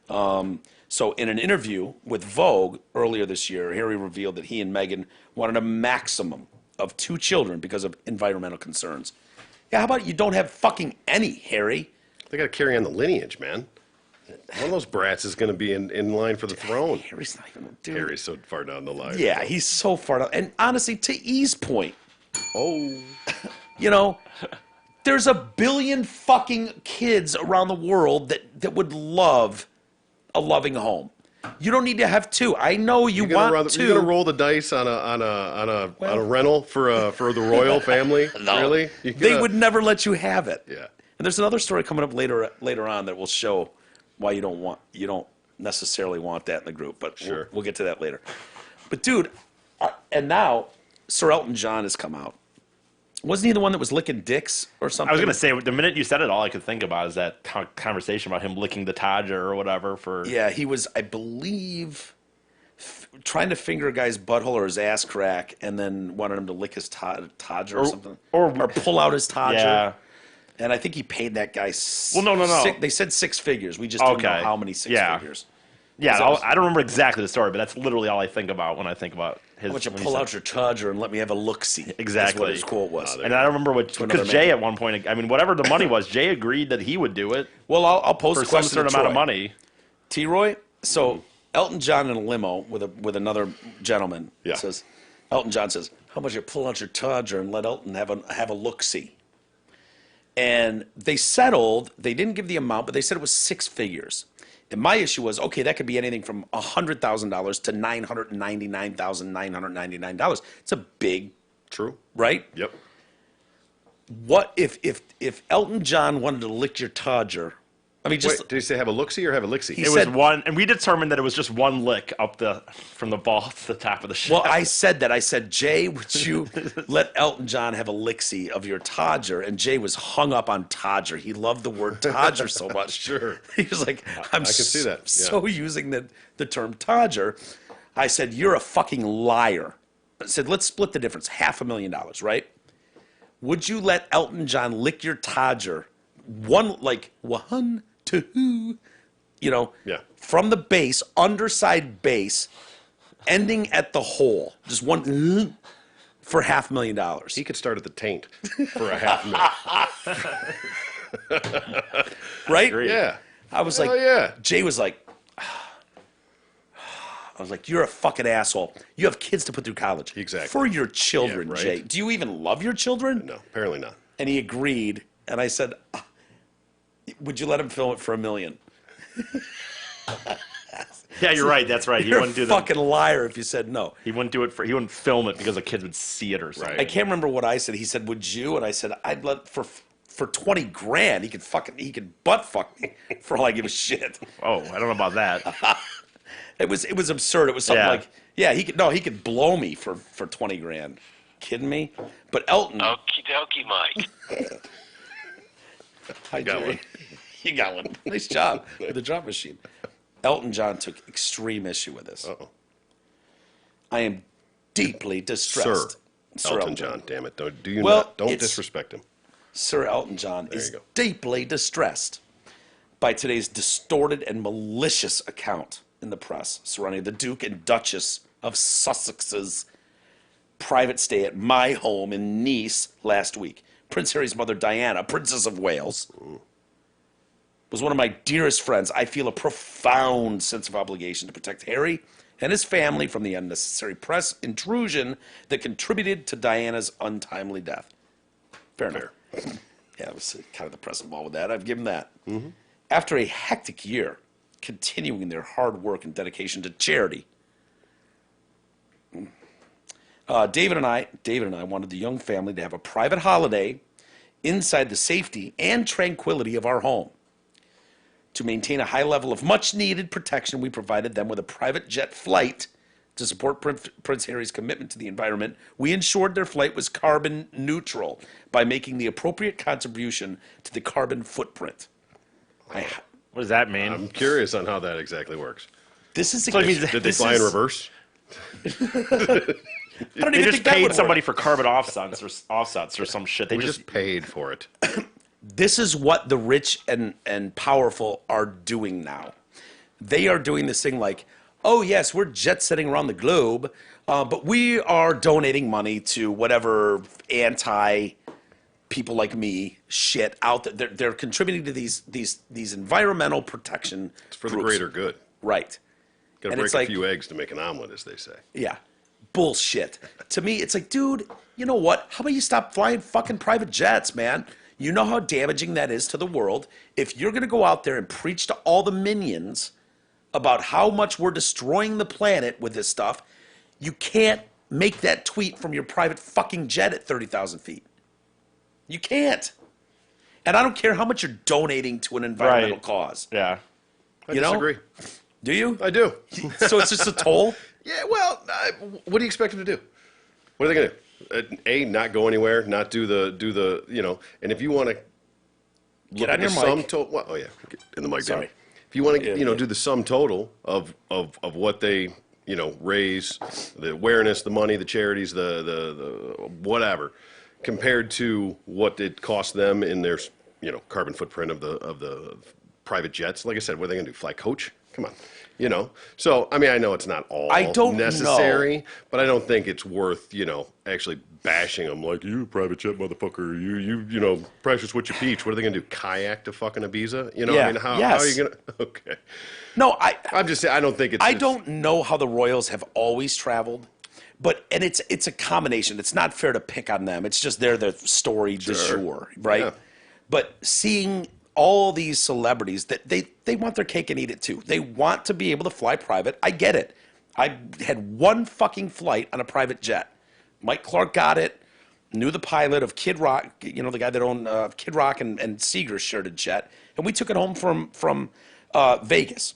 So, in an interview with Vogue earlier this year, Harry revealed that he and Meghan wanted a maximum of 2 children because of environmental concerns. Yeah, how about you don't have fucking any, Harry? They got to carry on the lineage, man. One of those brats is going to be in line for the throne. Harry's not even dude. Harry's so far down the line. Yeah, he's so far down. And honestly, to E's point, Oh. you know, there's a billion fucking kids around the world that would love a loving home. You don't need to have 2. I know you want 2. You're going to roll the dice on a rental for the royal family? No. Really? They would never let you have it. Yeah. And there's another story coming up later on that will show why you don't necessarily want that in the group. But Sure. we'll get to that later. But dude, and now Sir Elton John has come out. Wasn't he the one that was licking dicks or something? I was going to say, the minute you said it, all I could think about is that conversation about him licking the Tadger or whatever for... Yeah, he was, I believe, trying to finger a guy's butthole or his ass crack and then wanted him to lick his Todger or something. Or pull out his Todger. Yeah. And I think he paid that guy... no. They said 6 figures. We just didn't know how many 6 figures. Yeah, I don't remember exactly the story, but that's literally all I think about when I think about his... Why don't you pull out your Todger and let me have a look-see? Exactly. That's what his quote was. And I don't remember what... Because Jay at one point, I mean, whatever the money was, Jay agreed that he would do it Well, I'll post for a some question certain to amount of Troy. money. T-Roy, so Elton John in a limo with another gentleman says, Elton John says, how about you pull out your Todger and let Elton have a look-see? And they settled, they didn't give the amount, but they said it was 6 figures. And my issue was, okay, that could be anything from $100,000 to $999,999. It's a big, True. right? Yep. What if Elton John wanted to lick your Todger? I mean, just Wait, did he say have a look-see or have a lick-see? He It said- was one, and we determined that it was just one lick up from the ball to the top of the ship. well, I said that. I said, Jay, would you let Elton John have a lick-see of your Todger? And Jay was hung up on Todger. He loved the word Todger so much. Sure. He was like, I can see that, yeah. so using the term Todger. I said, you're a fucking liar. I said, let's split the difference. $500,000, right? Would you let Elton John lick your Todger one, 2, from the base, underside base, ending at the hole, just one for $500,000? He could start at the taint for a $500,000. Right? Yeah. I was Hell like, yeah. Jay was like, I was like, you're a fucking asshole. You have kids to put through college. Exactly. For your children, Yeah, right. Jay. Do you even love your children? No, apparently not. And he agreed. And I said, would you let him film it for $1 million? Yeah, you're right. That's right. He You're a wouldn't do fucking liar if you said no. He wouldn't do it he wouldn't film it because the kids would see it or something. Right. I can't remember what I said. He said, would you? And I said, I'd let for $20,000. He could butt fuck me for all I give a shit. Oh, I don't know about that. It was absurd. It was something Yeah. like, yeah, he could blow me for $20,000. Kidding me? But Elton, Okie dokie, Mike. hi, got Jay. one. You got one. Nice job with the drop machine. Elton John took extreme issue with this. Uh-oh. I am deeply distressed. Sir Elton John, damn it. Don't disrespect him. Sir Elton John you is go. deeply distressed by today's distorted and malicious account in the press surrounding the Duke and Duchess of Sussex's private stay at my home in Nice last week. Prince Harry's mother, Diana, Princess of Wales, was one of my dearest friends. I feel a profound sense of obligation to protect Harry and his family from the unnecessary press intrusion that contributed to Diana's untimely death. Fair enough. Yeah, it was kind of the press involved with that. I've given that. After a hectic year, continuing their hard work and dedication to charity, David and I wanted the young family to have a private holiday inside the safety and tranquility of our home. To maintain a high level of much-needed protection, we provided them with a private jet flight to support Prince Harry's commitment to the environment. We ensured their flight was carbon neutral by making the appropriate contribution to the carbon footprint. What does that mean? I'm curious on how that exactly works. This is So it means Did they fly in reverse? I don't They even just think that paid would somebody work. for carbon offsets or some shit. They We just just paid for it. This is what the rich and powerful are doing now. They are doing this thing like, oh yes, we're jet setting around the globe, but we are donating money to whatever anti people like me shit out there. They're contributing to these environmental protection. It's for the groups. greater good. Right. Got to And break it's a like- few eggs to make an omelet, as they say. Yeah. Bullshit. To me, it's like, dude, you know what? How about you stop flying fucking private jets, man? You know how damaging that is to the world. If you're going to go out there and preach to all the minions about how much we're destroying the planet with this stuff, you can't make that tweet from your private fucking jet at 30,000 feet. You can't. And I don't care how much you're donating to an environmental Right. cause. yeah. I You know? disagree. Do you? I do. So it's just a toll? Yeah, well, what do you expect them to do? What are they going to do? Not go anywhere, not do the and if you want to Get look on at your the mic. sum total, well, oh yeah, get in the mic. Sorry. Dan. If you want to, Yeah. do the sum total of what they, raise, the awareness, the money, the charities, the whatever, compared to what it cost them in their, carbon footprint of the private jets. Like I said, what are they going to do? Fly coach? Come on. So I mean, I know it's not all I don't necessary, but I don't think it's worth, actually bashing them like, you private jet motherfucker, you precious what you peach. What are they going to do? Kayak to fucking Ibiza? Yeah, I mean, how are yes. you going to? Okay. No, I'm just saying, I don't think it's. I don't know how the Royals have always traveled, and it's a combination. It's not fair to pick on them. It's just they're the story du jour, right? Yeah. But seeing all these celebrities that they want their cake and eat it too. They want to be able to fly private. I get it. I had one fucking flight on a private jet. Mike Clark got it. Knew the pilot of Kid Rock, the guy that owned Kid Rock and Seeger shared a jet, and we took it home from Vegas,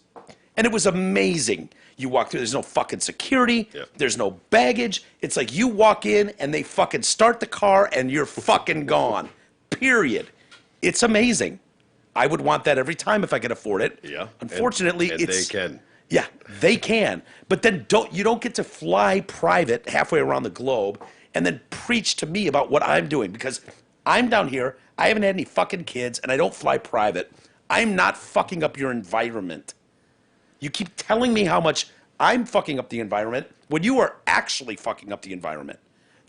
and it was amazing. You walk through, there's no fucking security, Yeah. there's no baggage. It's like you walk in and they fucking start the car and you're fucking gone. Period. It's amazing. I would want that every time if I could afford it. Yeah. Unfortunately, and it's they can. yeah, they can. But then you don't get to fly private halfway around the globe and then preach to me about what I'm doing because I'm down here, I haven't had any fucking kids, and I don't fly private. I'm not fucking up your environment. You keep telling me how much I'm fucking up the environment when you are actually fucking up the environment.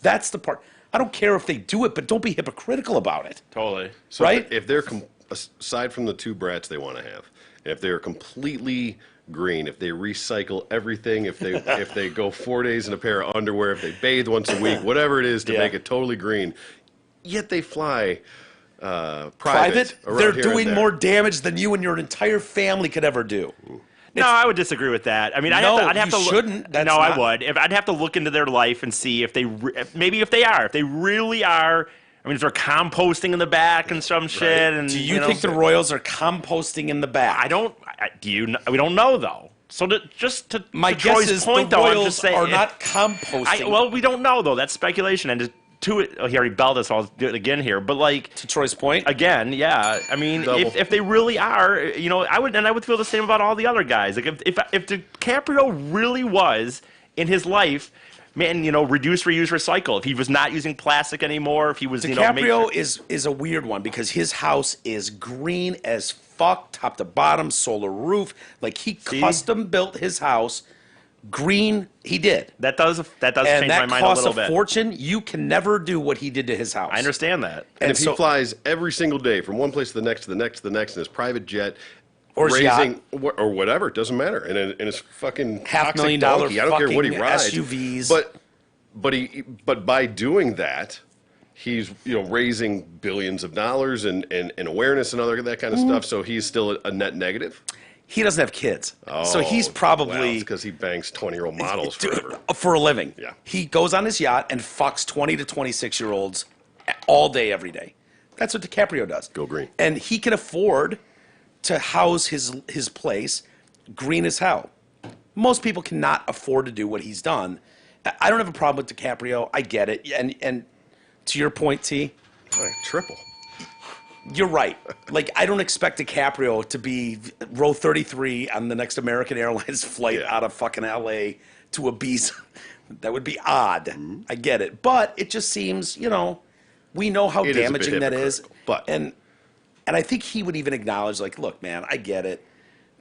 That's the part. I don't care if they do it, but don't be hypocritical about it. Totally. So Right? if they're aside from the two brats they want to have, if they're completely green, if they recycle everything, if they go 4 days in a pair of underwear, if they bathe once a week, whatever it is to Yeah. make it totally green, yet they fly private. around They're here and doing there. more damage than you and your entire family could ever do. No, I would disagree with that. I mean, I'd have to you look. shouldn't. That's No, I not- would. I'd have to look into their life and see if they maybe if they really are. I mean, if they're composting in the back and some shit. And Do you know, think the Royals are composting in the back? I don't. Do you? We don't know though. So just to My to guess Troy's is point, the though, I'm Royals just saying are not composting. well, we don't know though. That's speculation. And to it, he already belled us. So I'll do it again here. But like to Troy's point, again, yeah. I mean, Double. if they really are, I would feel the same about all the other guys. Like if DiCaprio really was in his life, man, reduce, reuse, recycle. If he was not using plastic anymore, if he was, DiCaprio is a weird one because his house is green as fuck, top to bottom, solar roof. Like he custom built his house green. He did. that does And change my that mind a costs little a bit. fortune. You can never do what he did to his house. I understand that. And And if so- he flies every single day from one place to the next to the next to the next in his private jet, Or his raising or whatever, it doesn't matter. And in his fucking $500,000 toxic donkey, I don't care what he fucking rides. SUVs. But by doing that, he's raising billions of dollars and awareness and other that kind of stuff. So he's still a net negative. He doesn't have kids, so he's probably because he bangs 20-year-old models Dude, forever. for a living. Yeah. He goes on his yacht and fucks 20 to 26-year-olds all day, every day. That's what DiCaprio does. Go green. And he can afford to house his place green as hell. Most people cannot afford to do what he's done. I don't have a problem with DiCaprio. I get it. And to your point, T, All right, triple. you're right. Like, I don't expect DiCaprio to be row 33 on the next American Airlines flight Yeah. out of fucking LA to Ibiza. That would be odd. Mm-hmm. I get it. But it just seems, we know how It is a bit damaging that is. hypocritical, but- And I think he would even acknowledge, like, look, man, I get it.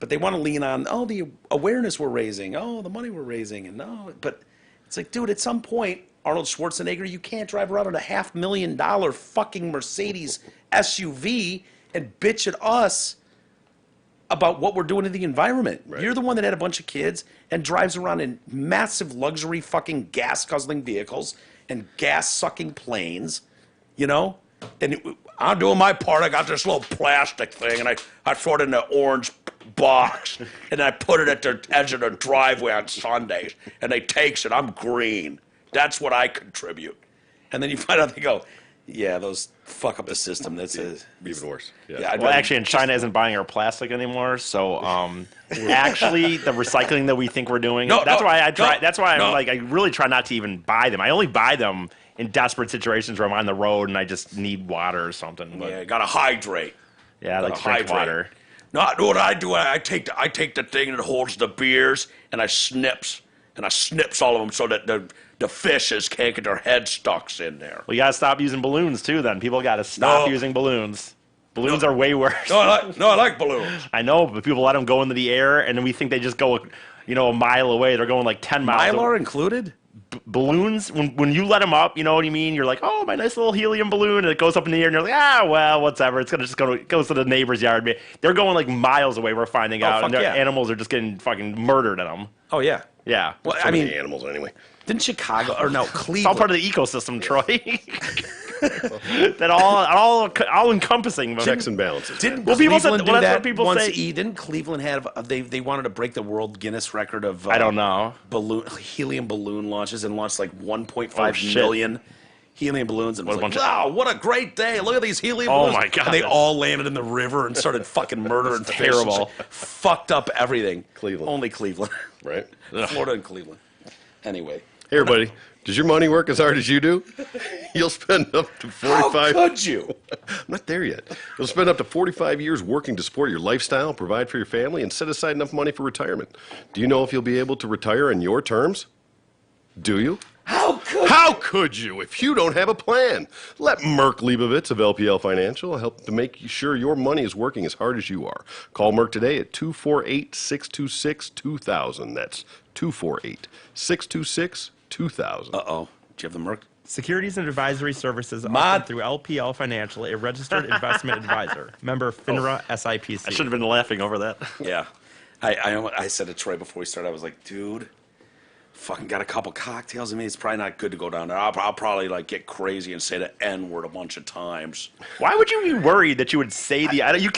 But they want to lean on, the awareness we're raising. Oh, the money we're raising. And no, but it's like, dude, at some point, Arnold Schwarzenegger, you can't drive around in a $500,000 fucking Mercedes SUV and bitch at us about what we're doing to the environment. Right. You're the one that had a bunch of kids and drives around in massive luxury fucking gas guzzling vehicles and gas sucking planes, And I'm doing my part. I got this little plastic thing and I throw it in the orange box and I put it at the edge of the driveway on Sundays and they takes it. I'm green. That's what I contribute. And then you find out they go, yeah, those fuck up the system. That's it. Even worse. Yeah. Yeah, I'd Well, rather actually, and China isn't buying our plastic anymore. So, actually, the recycling that we think we're doing, No, that's no, why I try. no, That's why no. I really try not to even buy them. I only buy them in desperate situations where I'm on the road and I just need water or something. But Yeah, gotta hydrate. yeah, I like to drink hydrate. water. No, I know what I do. I take the thing that holds the beers and I snips all of them so that the fishes can't get their head stuck in there. Well, you gotta stop using balloons too. Then people gotta stop No. using balloons. Balloons are way worse. No, I like balloons. I know, but people let them go into the air, and then we think they just go, a mile away. They're going like 10 miles. Mylar included? Balloons, when you let them up, you know what I mean? You're like, oh, my nice little helium balloon, and it goes up in the air, and you're like, well, whatever. It's goes to the neighbor's yard. They're going like miles away. We're finding out, fuck and their yeah. animals are just getting fucking murdered in them. Oh yeah. Yeah, Well, So I many mean, animals anyway. didn't Chicago or no it's all Cleveland? part of the ecosystem, Troy. That all encompassing. Checks and balances. Didn't Well, people said- Cleveland do well, that's that what people once? say. Didn't Cleveland have they wanted to break the world Guinness record of I don't know. helium balloon launches and launched like 1.5 Oh, shit. million helium balloons and was What a like, bunch of- wow, what a great day! Look at these helium Oh, balloons! my God. And they all landed in the river and started fucking murdering fish. terrible. Fucked up everything. Cleveland. Only Cleveland, Right? Florida and Cleveland. Anyway, Hey, everybody. Does your money work as hard as you do? You'll spend up to how 45. could you? I'm not there yet. You'll spend up to 45 years working to support your lifestyle, provide for your family, and set aside enough money for retirement. Do you know if you'll be able to retire on your terms? Do you? How could you if you don't have a plan? Let Merck Leibovitz of LPL Financial help to make sure your money is working as hard as you are. Call Merck today at 248-626-2000. That's 248-626-2000. Uh-oh. Do you have the Merc? Securities and advisory services Mod- offered through LPL Financial, a registered investment advisor. Member FINRA SIPC. I should have been laughing over that. Yeah. I said to Troy before we started, I was like, dude, fucking got a couple cocktails in me. It's probably not good to go down there. I'll probably like get crazy and say the N-word a bunch of times. Why would you be worried that you would say the? You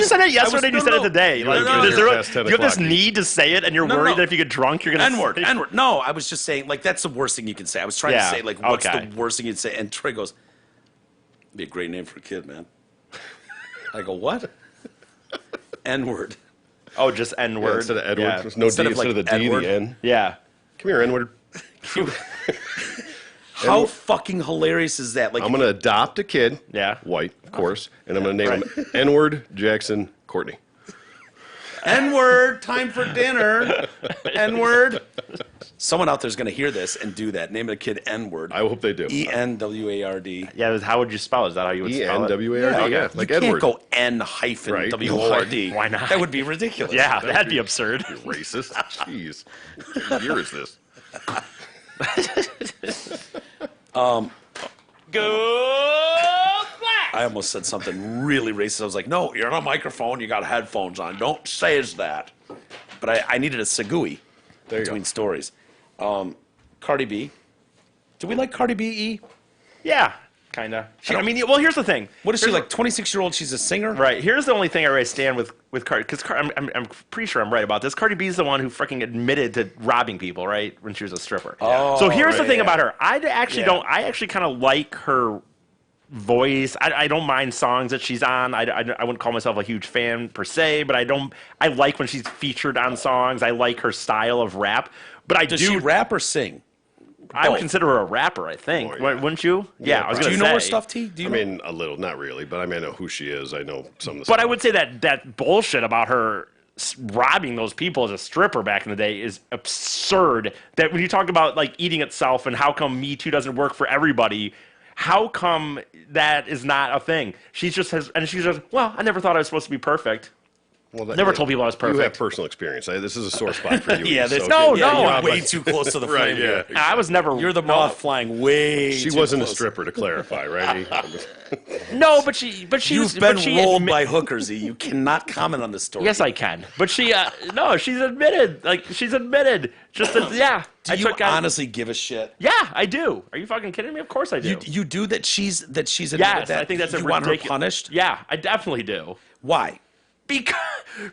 said it yesterday. And you said it today. No, Like, no, is no. there Past 10 you have this o'clock. need to say it, and you're No, worried no. that if you get drunk, you're gonna N-word, say- N-word. No, I was just saying, like, that's the worst thing you can say. I was trying Yeah, to say, like, what's okay. the worst thing you'd say? And Troy goes, be a great name for a kid, man. I go, what? N-word. Oh, just N Yeah, word instead of Edward. Yeah. There's no Instead D of, like, instead of the D, Edward. the N. Yeah. Come here, N-word. How fucking hilarious is that? Like, I'm going to adopt a kid. Yeah. White, of course. And I'm going to name him N-word Jackson Courtney. N-word, time for dinner. N-word. Someone out there's going to hear this and do that. Name the kid N-word. I hope they do. E-N-W-A-R-D. Yeah, how would you spell it? Is that how you would spell it? E-N-W-A-R-D, yeah, like you Edward. can't go N-W-O-R-D. Why not? That would be ridiculous. Yeah, that'd be absurd. You're racist. Jeez. What year is this? Go Blacks! I almost said something really racist. I was like, no, you're on a microphone. You got headphones on. Don't say that. But I needed a segue between stories. Cardi B. Do we like Cardi B, E? Yeah, kind of. I mean, well, here's the thing. What is she, like 26-year-old? She's a singer? Right. Here's the only thing I really stand with Cardi, because I'm pretty sure I'm right about this. Cardi B is the one who freaking admitted to robbing people, right, when she was a stripper. Oh, so here's the right, thing yeah. about her. I actually kind of like her voice. I don't mind songs that she's on. I wouldn't call myself a huge fan per se, but I like when she's featured on songs. I like her style of rap. But Does she rap or sing? I would both? consider her a rapper, I think. Oh, yeah. Wouldn't you? Yeah, I was Do going you to say. know her stuff, T? Do you I know? mean, a little, not really, but I mean, I know who she is. I know some of the But I stuff. would say that bullshit about her robbing those people as a stripper back in the day is absurd. That when you talk about like eating itself and how come Me Too doesn't work for everybody, how come that is not a thing? She's just, well, I never thought I was supposed to be perfect. Well, Never told people I was You have perfect. personal experience. This is a sore spot for you. Yeah, so this, No, yeah, no, you're I'm way like- too close to the Right, flame here. yeah. I was never. You're the moth flying way She too wasn't close. a stripper, to clarify, right? No, but she. You've been rolled by hookers, E. You cannot comment on this story. Yes, I can. But she. No, she's admitted. Like she's admitted. Just that. Yeah. Do you honestly give a shit? Yeah, I do. Are you fucking kidding me? Of course I do. You do that she's admitted Yes, that? I think that's you a want her ridiculous. punished? Yeah, I definitely do. Why?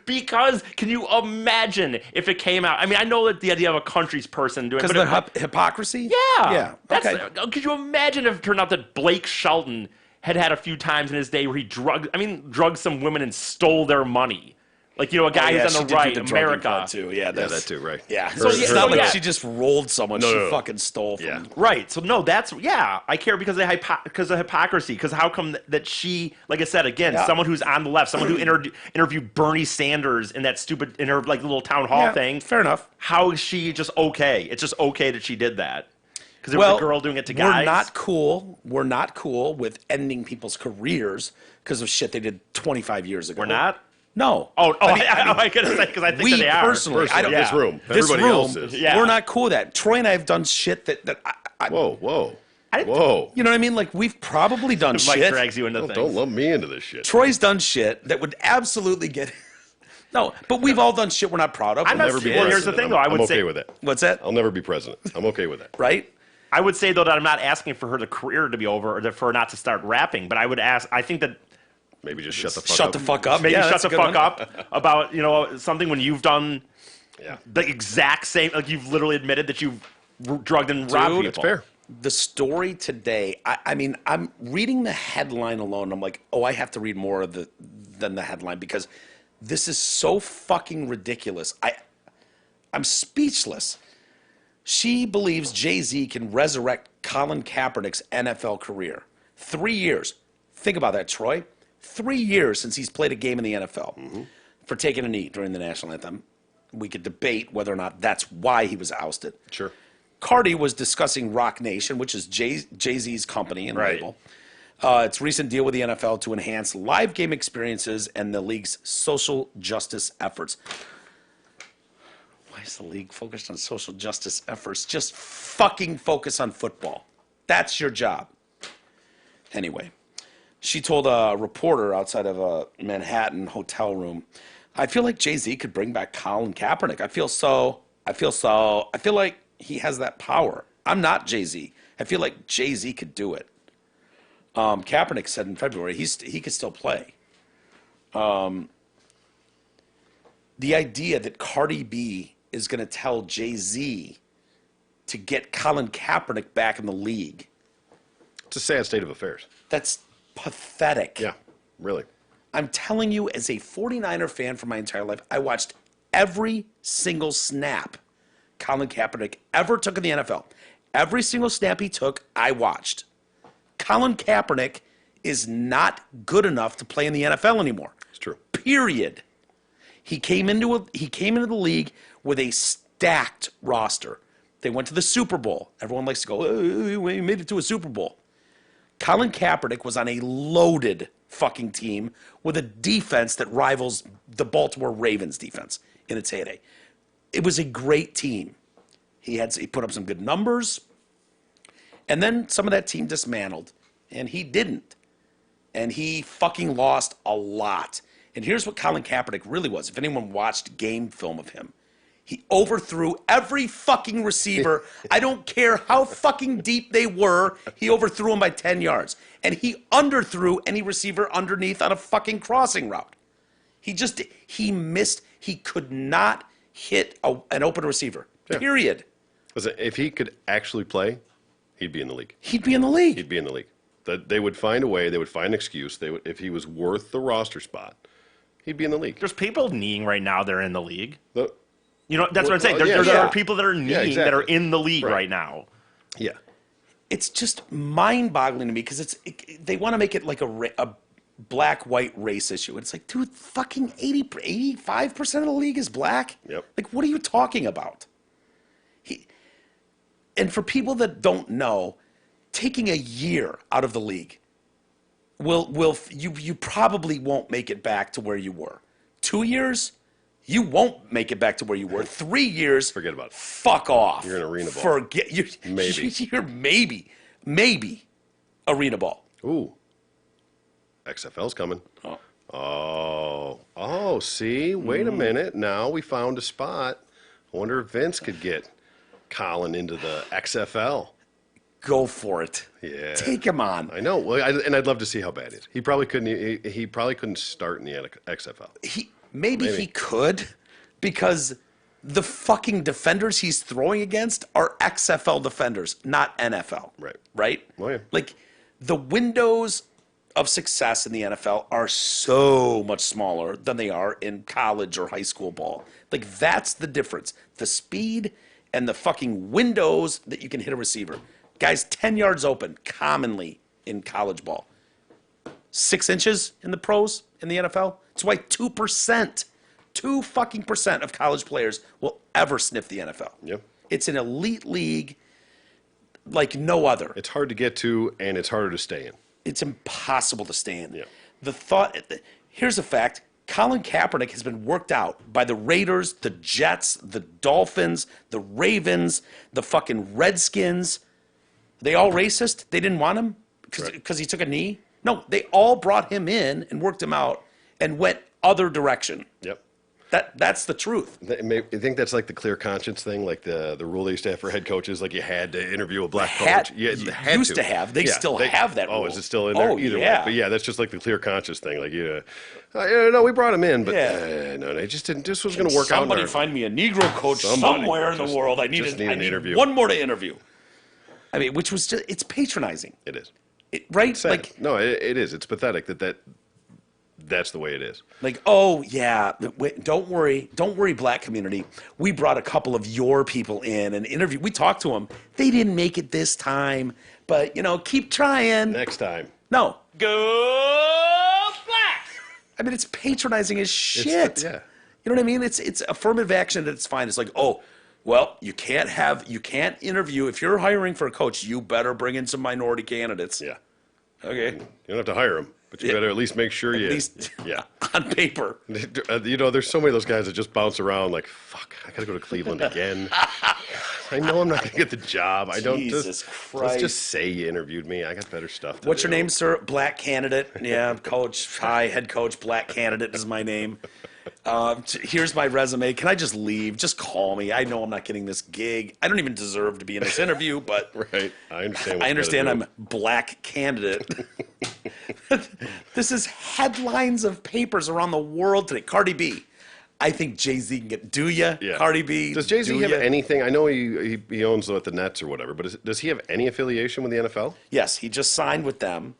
Because can you imagine if it came out? I mean, I know that the idea of a country's person doing, Because but of the hypocrisy? yeah, Yeah. That's, Okay. Could you imagine if it turned out that Blake Shelton had a few times in his day where he drugged some women and stole their money? Like, a guy yeah, who's she on did the do right, the drugging America. part too. Yeah, that too, right. Yeah. So, it's yeah, not so like yeah. she just rolled someone. No, she no. fucking stole from. Yeah. Right. So no, I care because of hypocrisy. Because how come that she, like I said again, Yeah. someone who's on the left, someone who interviewed Bernie Sanders in her like little town hall Yeah, thing. fair enough. How is she just okay? It's just okay that she did that because it Well, was a girl doing it to guys. We're not cool. We're not cool with ending people's careers because of shit they did 25 years ago. We're not. No. I could say because I think we that they are. personally, I don't. This room. This Everybody room, else is. Yeah. we're not cool with that. Troy and I have done shit that I Whoa. I didn't- Whoa. you know what I mean? Like we've probably done Mike shit. drags you into things. Don't lump me into this shit. Troy's done shit that would absolutely get. No, but we've all done shit we're not proud of. I'm We're not- Never be well, here's president. the thing, though. I I'm would okay say- with that. What's that? I'll never be president. I'm okay with that. Right? I would say though that I'm not asking for her career to be over or for her not to start rapping, but I would ask. I think that. Maybe just shut the fuck Shut up. the fuck up. Maybe Yeah, shut that's the a good fuck one. up about something when you've done Yeah. the exact same. Like you've literally admitted that you've drugged and robbed people. That's fair. The story today. I mean, I'm reading the headline alone. I'm like, oh, I have to read more of than the headline because this is so fucking ridiculous. I'm speechless. She believes Jay-Z can resurrect Colin Kaepernick's NFL career. 3 years. Think about that, Troy. 3 years since he's played a game in the NFL for taking a knee during the national anthem. We could debate whether or not that's why he was ousted. Sure. Cardi was discussing Rock Nation, which is Jay-Z's company and Right. label. Its recent deal with the NFL to enhance live game experiences and the league's social justice efforts. Why is the league focused on social justice efforts? Just fucking focus on football. That's your job. Anyway, she told a reporter outside of a Manhattan hotel room, I feel like Jay-Z could bring back Colin Kaepernick. I feel like he has that power. I'm not Jay-Z. I feel like Jay-Z could do it. Kaepernick said in February he could still play. The idea that Cardi B is going to tell Jay-Z to get Colin Kaepernick back in the league, It's a sad state of affairs. that's pathetic. Yeah, really. I'm telling you, as a 49er fan for my entire life, I watched every single snap Colin Kaepernick ever took in the NFL. Every single snap he took, I watched. Colin Kaepernick is not good enough to play in the NFL anymore. It's true. Period. He came into the league with a stacked roster. They went to the Super Bowl. Everyone likes to go, oh, we made it to a Super Bowl. Colin Kaepernick was on a loaded fucking team with a defense that rivals the Baltimore Ravens defense in its heyday. It was a great team. He put up some good numbers. And then some of that team dismantled. And he didn't. And he fucking lost a lot. And here's what Colin Kaepernick really was. If anyone watched game film of him, he overthrew every fucking receiver. I don't care how fucking deep they were. He overthrew them by 10 yards. And he underthrew any receiver underneath on a fucking crossing route. He missed. He could not hit an open receiver. Yeah. Period. Listen, if he could actually play, he'd be in the league. He'd be in the league. He'd be in the league. They would find a way. They would find an excuse. If he was worth the roster spot, he'd be in the league. There's people kneeing right now that are in the league. The, You know, that's what I'm saying. There are people that are kneeing that are in the league right now. Yeah. It's just mind-boggling to me because they want to make it like a black-white race issue. It's like, dude, fucking 85% of the league is black? Yep. Like, what are you talking about? And for people that don't know, taking a year out of the league you probably won't make it back to where you were. 2 years, you won't make it back to where you were. 3 years, Forget about it. Fuck off. You're in arena ball. Forget you. Maybe. You're maybe arena ball. Ooh. XFL's coming. Oh. Oh, see? Wait a minute. Now we found a spot. I wonder if Vince could get Colin into the XFL. Go for it. Yeah. Take him on. I know. Well, and I'd love to see how bad it is. He probably couldn't. He probably couldn't start in the XFL. Maybe he could, because the fucking defenders he's throwing against are XFL defenders, not NFL. Right. Right? Oh, yeah. Like, the windows of success in the NFL are so much smaller than they are in college or high school ball. Like, that's the difference. The speed and the fucking windows that you can hit a receiver. Guys, 10 yards open, commonly in college ball. 6 inches in the pros, in the NFL. It's why 2%, 2% of college players will ever sniff the NFL. Yep. It's an elite league like no other. It's hard to get to, and it's harder to stay in. It's impossible to stay in. Yeah. Here's a fact. Colin Kaepernick has been worked out by the Raiders, the Jets, the Dolphins, the Ravens, the fucking Redskins. They all racist? They didn't want him because he took a knee? No, they all brought him in and worked him out and went other direction. Yep. That's the truth. You think that's like the clear conscience thing, like the rule they used to have for head coaches, like you had to interview a black coach. They still have that rule. Oh, is it still in there? Either way. But yeah, that's just like the clear conscience thing. Like, no, we brought him in, but no, it just didn't. This was going to work out. Somebody find me a Negro coach somewhere in the world. I need an interview. One more to interview. I mean, which was just, it's patronizing. It is. Right? It's sad. No, it is. It's pathetic that's the way it is. Like, oh, yeah, wait, don't worry, black community. We brought a couple of your people in and interviewed. We talked to them. They didn't make it this time, but, keep trying. Next time. No. Go Blacks! I mean, it's patronizing as shit. Yeah. You know what I mean? It's affirmative action at its fine. It's like, oh, well, you can't interview. If you're hiring for a coach, you better bring in some minority candidates. Yeah. Okay. You don't have to hire them, but you better at least make sure yeah. On paper. There's so many of those guys that just bounce around like, fuck, I got to go to Cleveland again. I know I'm not going to get the job. Jesus Christ. Let's just say you interviewed me. I got better stuff to do. What's your name, sir? Black candidate. Yeah, coach. Hi, head coach. Black candidate is my name. Here's my resume. Can I just leave? Just call me. I know I'm not getting this gig. I don't even deserve to be in this interview, but right. I understand. I understand I'm black candidate. This is headlines of papers around the world today. Cardi B. I think Jay-Z can get. Do ya? Yeah. Cardi B. Does Jay-Z have anything? I know he owns the Nets or whatever, but does he have any affiliation with the NFL? Yes, he just signed with them.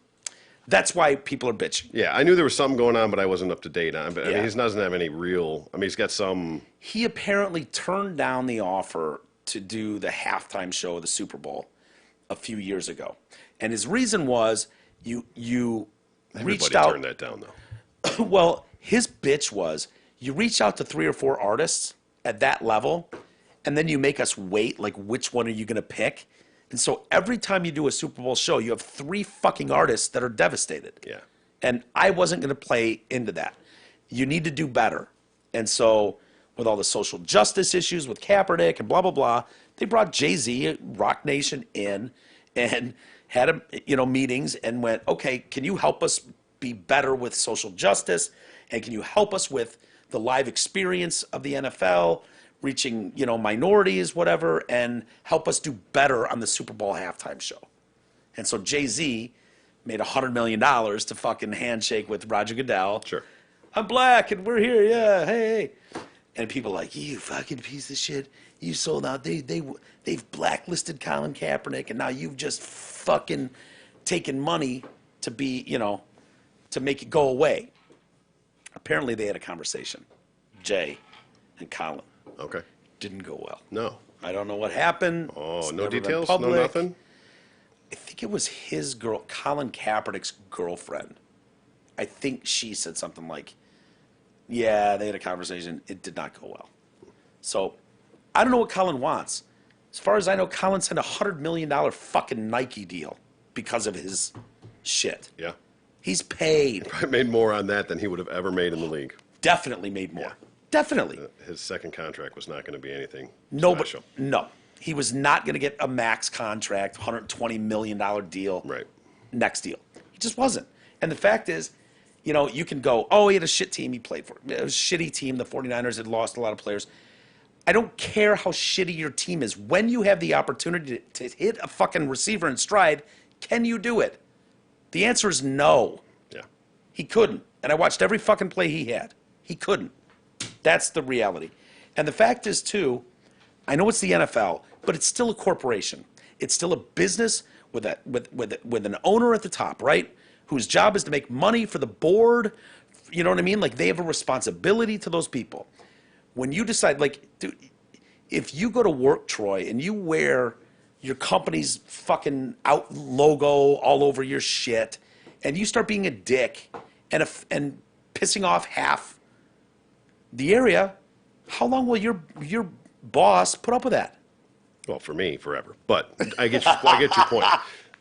That's why people are bitching. Yeah, I knew there was something going on, but I wasn't up to date on. But I mean, he doesn't have any real. I mean, he's got some. He apparently turned down the offer to do the halftime show of the Super Bowl a few years ago, and his reason was you reached out. Everybody turned that down though. Well, his bitch was You reach out to 3 or 4 artists at that level, and then you make us wait, like, which one are you going to pick? And so every time you do a Super Bowl show, you have 3 fucking artists that are devastated. Yeah. And I wasn't going to play into that. You need to do better. And so with all the social justice issues with Kaepernick and blah, blah, blah, they brought Jay-Z, Rock Nation in and had meetings and went, okay, can you help us be better with social justice? And can you help us with the live experience of the NFL, reaching, minorities, whatever, and help us do better on the Super Bowl halftime show? And so Jay-Z made $100 million to fucking handshake with Roger Goodell. Sure. I'm black and we're here, yeah, hey. And people are like, you fucking piece of shit. You sold out. They've blacklisted Colin Kaepernick, and now you've just fucking taken money to be, to make it go away. Apparently they had a conversation, Jay and Colin. Okay. Didn't go well. No. I don't know what happened. Oh, It's no never been details? No public. nothing? I think it was his girl, Colin Kaepernick's girlfriend. I think she said something like, yeah, they had a conversation. It did not go well. So I don't know what Colin wants. As far as I know, Colin signed a $100 million fucking Nike deal because of his shit. Yeah. He's paid. I made more on that than he would have ever made in the league. Definitely made more. Yeah. Definitely. His second contract was not going to be anything Nobody, special. no. He was not going to get a max contract, $120 million deal. Right. Next deal. He just wasn't. And the fact is, you can go, oh, he had a shit team he played for. It was a shitty team. The 49ers had lost a lot of players. I don't care how shitty your team is. When you have the opportunity to hit a fucking receiver in stride, can you do it? The answer is no. Yeah. He couldn't. And I watched every fucking play he had. He couldn't. That's the reality. And the fact is, too, I know it's the NFL, but it's still a corporation. It's still a business with an owner at the top, right? Whose job is to make money for the board. You know what I mean? Like, they have a responsibility to those people. When you decide, like, dude, if you go to work, Troy, and you wear your company's fucking out logo all over your shit, and you start being a dick and pissing off half the area, how long will your boss put up with that? Well, for me, forever. But I get your point.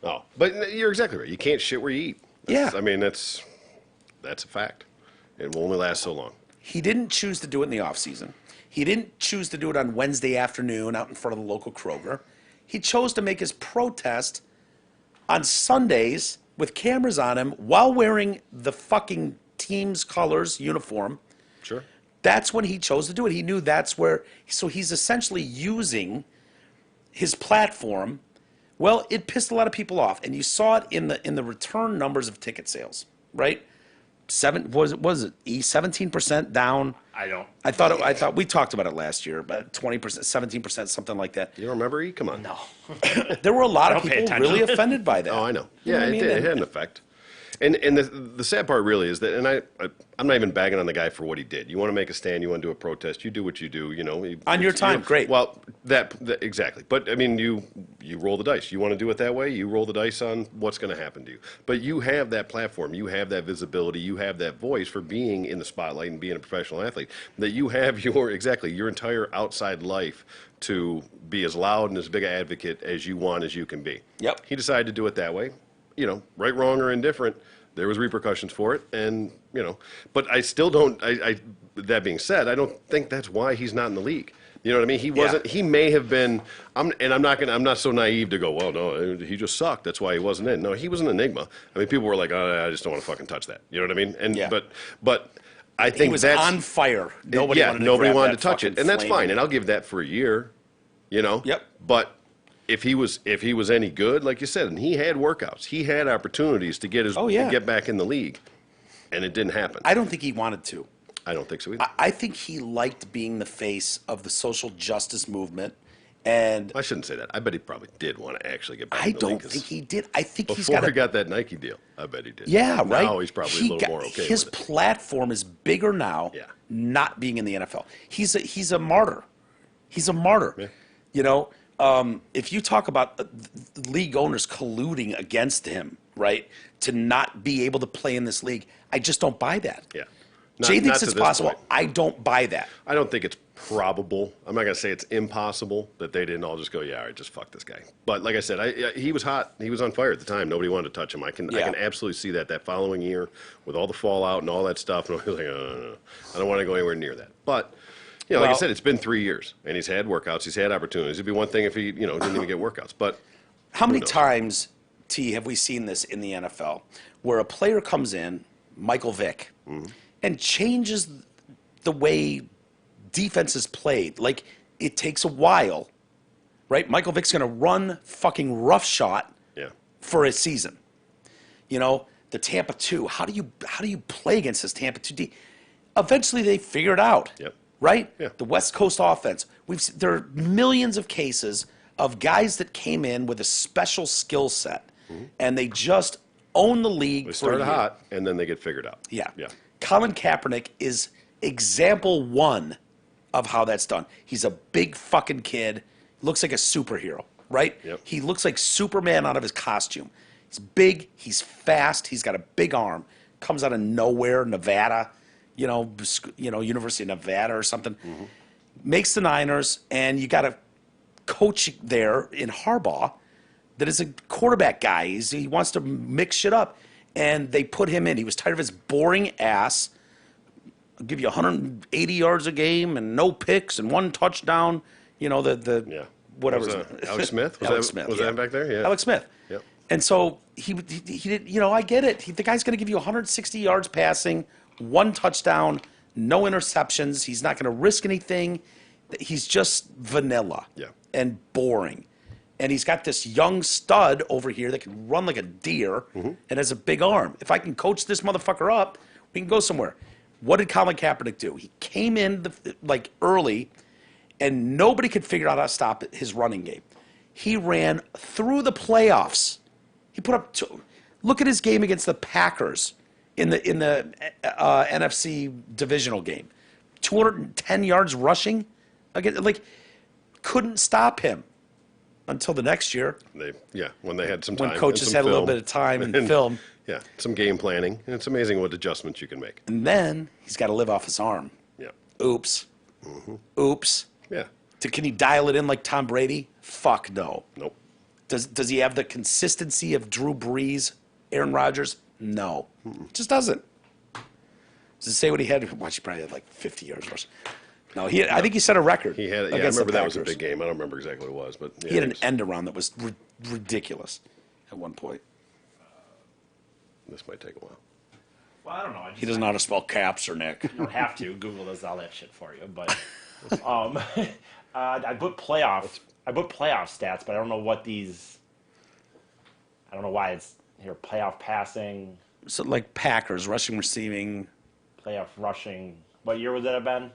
Oh, but you're exactly right. You can't shit where you eat. Yeah. I mean, that's a fact. It will only last so long. He didn't choose to do it in the offseason. He didn't choose to do it on Wednesday afternoon out in front of the local Kroger. He chose to make his protest on Sundays with cameras on him while wearing the fucking team's colors uniform. Sure. That's when he chose to do it. He knew that's where. So he's essentially using his platform. Well, it pissed a lot of people off, and you saw it in the return numbers of ticket sales, right? 17% down. I thought we talked about it last year, but 20%, 17%, something like that. You don't remember E? Come on. No. There were a lot of don't pay people attention. really offended by that. Oh, I know. You know Yeah, what I mean? it had an effect. And the sad part really is that, and I'm not even bagging on the guy for what he did. You want to make a stand, you want to do a protest, you do what you do. On your time, great. Well, that exactly. But I mean, you roll the dice. You want to do it that way. You roll the dice on what's going to happen to you. But you have that platform, you have that visibility, you have that voice for being in the spotlight and being a professional athlete. That you have your entire outside life to be as loud and as big an advocate as you want as you can be. Yep. He decided to do it that way. Right, wrong, or indifferent, there was repercussions for it, and but I still don't. That being said, I don't think that's why he's not in the league. You know what I mean? He wasn't. Yeah. He may have been. I'm not so naive to go, well, no, he just sucked. That's why he wasn't in. No, he was an enigma. I mean, people were like, oh, I just don't want to fucking touch that. You know what I mean? And yeah. but I think he was that's on fire. Nobody wanted to touch it, and that's fine. And I'll give that for a year. Yep. But if he was any good, like you said, and he had workouts, he had opportunities to get to get back in the league, and it didn't happen. I don't think he wanted to. I don't think so either. I think he liked being the face of the social justice movement, and I shouldn't say that. I bet he probably did want to actually get back I in the league. don't think he did. I think Before he got that Nike deal, I bet he did. Yeah, right. Now he's probably a little more okay His with it. platform is bigger now. Yeah. Not being in the NFL, he's a martyr. He's a martyr. Yeah. If you talk about league owners colluding against him, right, to not be able to play in this league, I just don't buy that. Yeah. Jay thinks to it's this possible. point. I don't buy that. I don't think it's probable. I'm not going to say it's impossible that they didn't all just go, yeah, all right, just fuck this guy. But like I said, he was hot. He was on fire at the time. Nobody wanted to touch him. I can absolutely see that following year with all the fallout and all that stuff. And I was like, no. I don't want to go anywhere near that. But, like I said, it's been 3 years. And he's had workouts. He's had opportunities. It'd be one thing if he, didn't even get workouts. But how many times, T, have we seen this in the NFL where a player comes in, Michael Vick, and changes the way defense is played? Like, it takes a while, right? Michael Vick's going to run fucking roughshod for a season. The Tampa 2, how do you play against this Tampa 2D? Eventually they figure it out, right? Yeah. The West Coast offense. There are millions of cases of guys that came in with a special skill set, and they just own the league. they start hot, and then they get figured out. Yeah. Yeah. Colin Kaepernick is example one of how that's done. He's a big fucking kid, looks like a superhero, right? Yep. He looks like Superman out of his costume. He's big, he's fast, he's got a big arm. Comes out of nowhere, Nevada, University of Nevada or something. Makes the Niners, and you got a coach there in Harbaugh that is a quarterback guy. He wants to mix shit up, and they put him in. He was tired of his boring ass. I'll give you 180 yards a game and no picks and one touchdown. Whatever. Was, Alex Smith? Alex Smith. Was that back there? Yeah. Alex Smith. Yep. And so he did, I get it. The guy's going to give you 160 yards passing, one touchdown, no interceptions. He's not going to risk anything. He's just vanilla and boring. And he's got this young stud over here that can run like a deer and has a big arm. If I can coach this motherfucker up, we can go somewhere. What did Colin Kaepernick do? He came in early, and nobody could figure out how to stop his running game. He ran through the playoffs. He put up. Look at his game against the Packers in the NFC divisional game. 210 yards rushing. Couldn't stop him until the next year. When they had some time. When coaches had a little bit of time and film. Yeah, some game planning. And it's amazing what adjustments you can make. And then he's got to live off his arm. Yeah. Oops. Oops. Yeah. Can he dial it in like Tom Brady? Fuck no. Nope. Does he have the consistency of Drew Brees, Aaron Rodgers? No. Just doesn't. Does it say what he had? Watch, he probably had like 50 yards rushing. No, I think he set a record. He had. Yeah, I remember that was a big game. I don't remember exactly what it was, but he had an end around that was ridiculous at one point. This might take a while. Well, I don't know. He doesn't know how to spell caps or Nick. You don't have to. Google does all that shit for you. But I put playoff stats, but I don't know what these. I don't know why it's here. Playoff passing. So like Packers rushing, receiving. Playoff rushing. What year would that have been?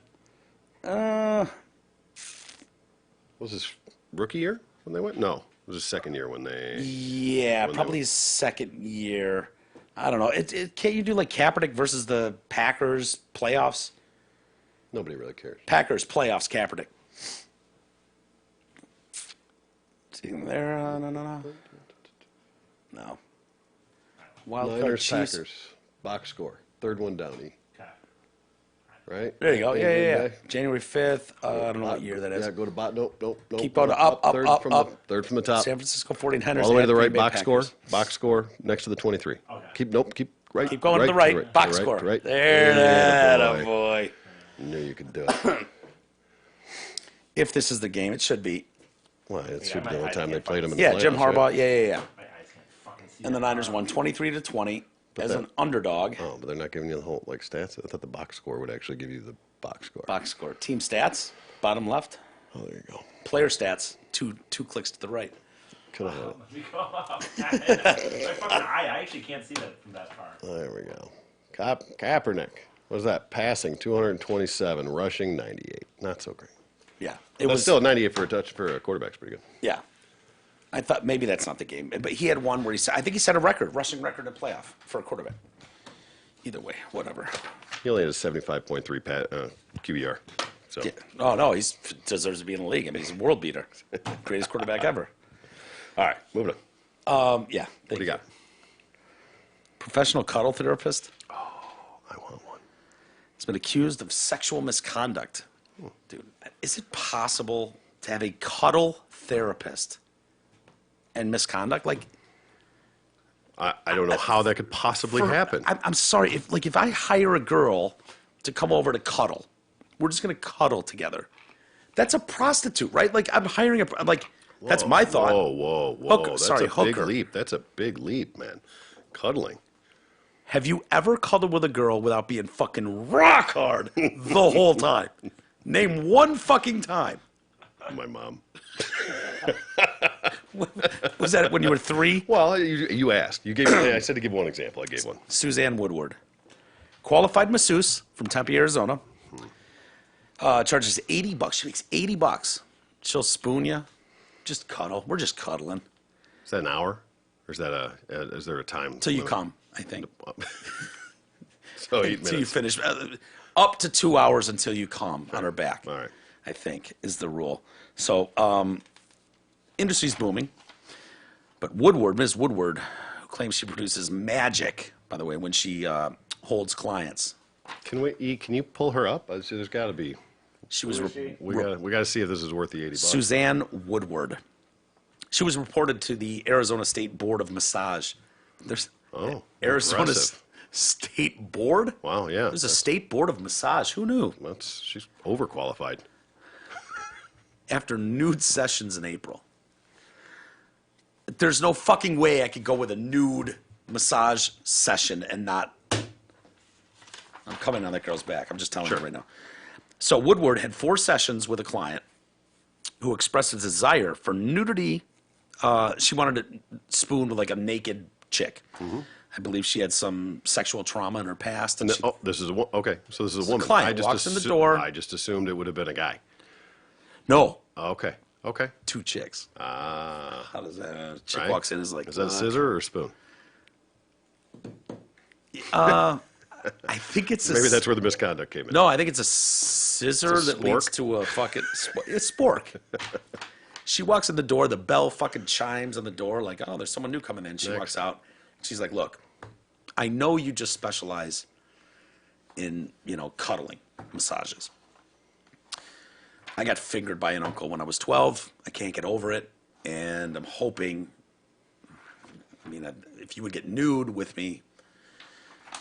Was his rookie year when they went? No, it was his second year when they. Yeah, probably his second year. I don't know. Can't you do like Kaepernick versus the Packers playoffs? Nobody really cares. Packers playoffs, Kaepernick. See him there? No. Wild card Niners, Chiefs. Packers, box score, third one down. Right? There you go. Same Yeah. day. January 5th. I don't know what year that is. Yeah, go to bot. Nope. Keep going up. Third from the top. San Francisco 49ers. All the way to the at right, Green Bay box Packers. score. Box score next to the 23. Okay. Keep right. Keep going to the right. Box score. Right. There, that boy. Knew you could do it. If this is the game, it should be. Well, it should be the only time they played him in the Yeah, playoffs. Jim Harbaugh. right? Yeah. My eyes can't fucking see. And the Niners won 23-20 as an underdog. Oh, but they're not giving you the whole stats. I thought the box score would actually give you the box score. Box score. Team stats, bottom left. Oh, there you go. Player stats, two clicks to the right. Could have had it. My fucking eye, I actually can't see that from that far. There we go. Kaepernick. What is that? Passing 227, rushing 98. Not so great. Yeah, It was still 98 for a touch for a quarterback's pretty good. Yeah, I thought maybe that's not the game, but he had one where I think he set a rushing record in playoff for a quarterback. Either way, whatever. He only had a 75.3 QBR. So Yeah. Oh no, he deserves to be in the league. I mean, he's a world beater, greatest quarterback ever. all right, moving on. Yeah. What do you got? Professional cuddle therapist. I want one. has been accused of sexual misconduct. Dude, is it possible to have a cuddle therapist and misconduct? Like, I don't know how that could possibly happen. I'm sorry, if I hire a girl to come over to cuddle, we're just gonna cuddle together. That's a prostitute, right? Like I'm hiring I'm like, that's my thought. Whoa. Hooker, That's sorry, a big hooker. leap. That's a big leap, man. Cuddling. Have you ever cuddled with a girl without being fucking rock hard the whole time? Name one fucking time. My mom. Was that when you were 3? Well, you asked. You gave. I said to give one example. I gave one. Suzanne Woodward, qualified masseuse from Tempe, Arizona. Charges $80. She makes $80. She'll spoon you. Just cuddle. We're just cuddling Is that an hour, or is that is there a time? till you limit? come. I think So 8 until you minutes. finish. Up to 2 hours until you come on her back. All right. I think is the rule. So industry's booming, but Woodward, Ms. Woodward, who claims she produces magic, by the way, when she holds clients. Can you pull her up? There's got to be. She was We got to see if this is worth the $80. Suzanne Woodward. She was reported to the Arizona State Board of Massage. There's Arizona impressive. State Board? Wow, yeah. There's a State Board of Massage. Who knew? She's overqualified. After nude sessions in April. There's no fucking way I could go with a nude massage session and not. I'm coming on that girl's back. I'm just telling you right now. So Woodward had 4 sessions with a client who expressed a desire for nudity. She wanted to spoon with like a naked chick. I believe she had some sexual trauma in her past. And she, This is okay. So this is a woman. client walks in the door. I just assumed it would have been a guy. no, Okay. 2 chicks. How does that? A chick Right. walks in is like. Is that a scissor or a spoon? I think it's a. Maybe that's where the misconduct came in. No, I think it's a scissor It's a that leads spork? to a fucking. It's spork. She walks in the door. The bell fucking chimes on the door. Like, oh, there's someone new coming in. She Next. walks out. She's like, look, I know you just specialize in cuddling massages. I got fingered by an uncle when I was 12. I can't get over it, and I'm hoping. I mean, if you would get nude with me.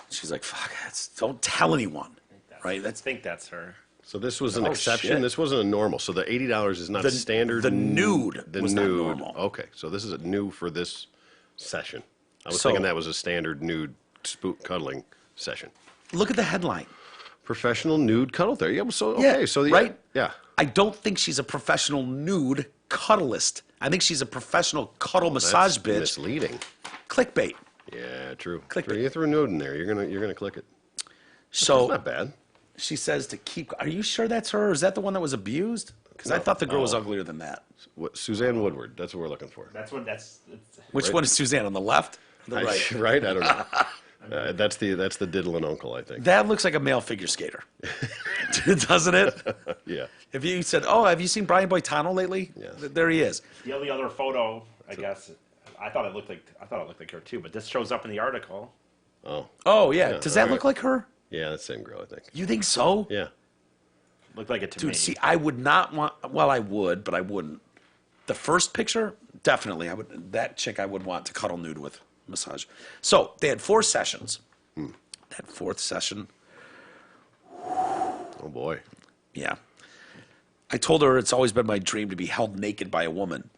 She's like, fuck, don't tell anyone, right? I think that's her. So this was an Oh, exception. shit. This wasn't a normal. So the $80 is not standard. the nude The was nude. not normal. Okay. So this is a new for this session. I was So- thinking that was a standard nude cuddling session. Look at the headline. Professional nude cuddle therapy. Yeah. So okay. So right? Yeah. I don't think she's a professional nude cuddlist. I think she's a professional cuddle That's massage bitch. misleading. Clickbait. Yeah. True. Clickbait. You throw a nude in there. You're gonna click it. So Not bad. she says to keep. Are you sure that's her? Or is that the one that was abused? Because I thought the girl was uglier than that. Suzanne Woodward. That's what we're looking for. That's what that's. Which one is Suzanne on the left? The right. Right? I don't know. That's the diddling uncle, I think. That looks like a male figure skater, doesn't it? Yeah. If you said, "Oh, have you seen Brian Boitano lately?" Yes. There he is. The only other photo, I guess. I thought it looked like her too, but this shows up in the article. Oh. Oh yeah. Yeah, Does that all look right. like her? Yeah, that same girl, I think. You think so? Yeah. Looked like it to Dude, me. see, I would not want. Well, I would, but I wouldn't. The first picture, definitely, I would. That chick, I would want to cuddle nude with, massage. So they had 4 sessions. That 4th session, Oh boy. yeah. I told her it's always been my dream to be held naked by a woman.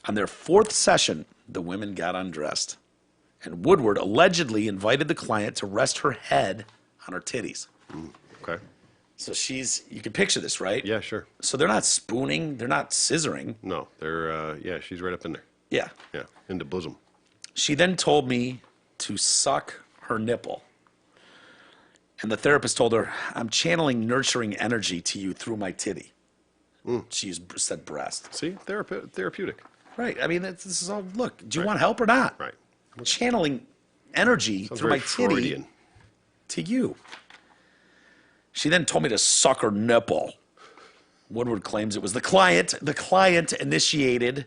On their 4th session, the women got undressed, and Woodward allegedly invited the client to rest her head on her titties. Okay. So you can picture this, right? Yeah, sure. So they're not spooning, they're not scissoring. No, they're yeah, she's right up in there. Yeah. Yeah, into bosom. She then told me to suck her nipple. And the therapist told her, I'm channeling nurturing energy to you through my titty. She said breast. See, therapeutic. Right. I mean, this is all, look, do you want help or not? Right. I'm channeling energy Sounds through very my titty Freudian. to you. She then told me to suck her nipple. Woodward claims it was the client. The client initiated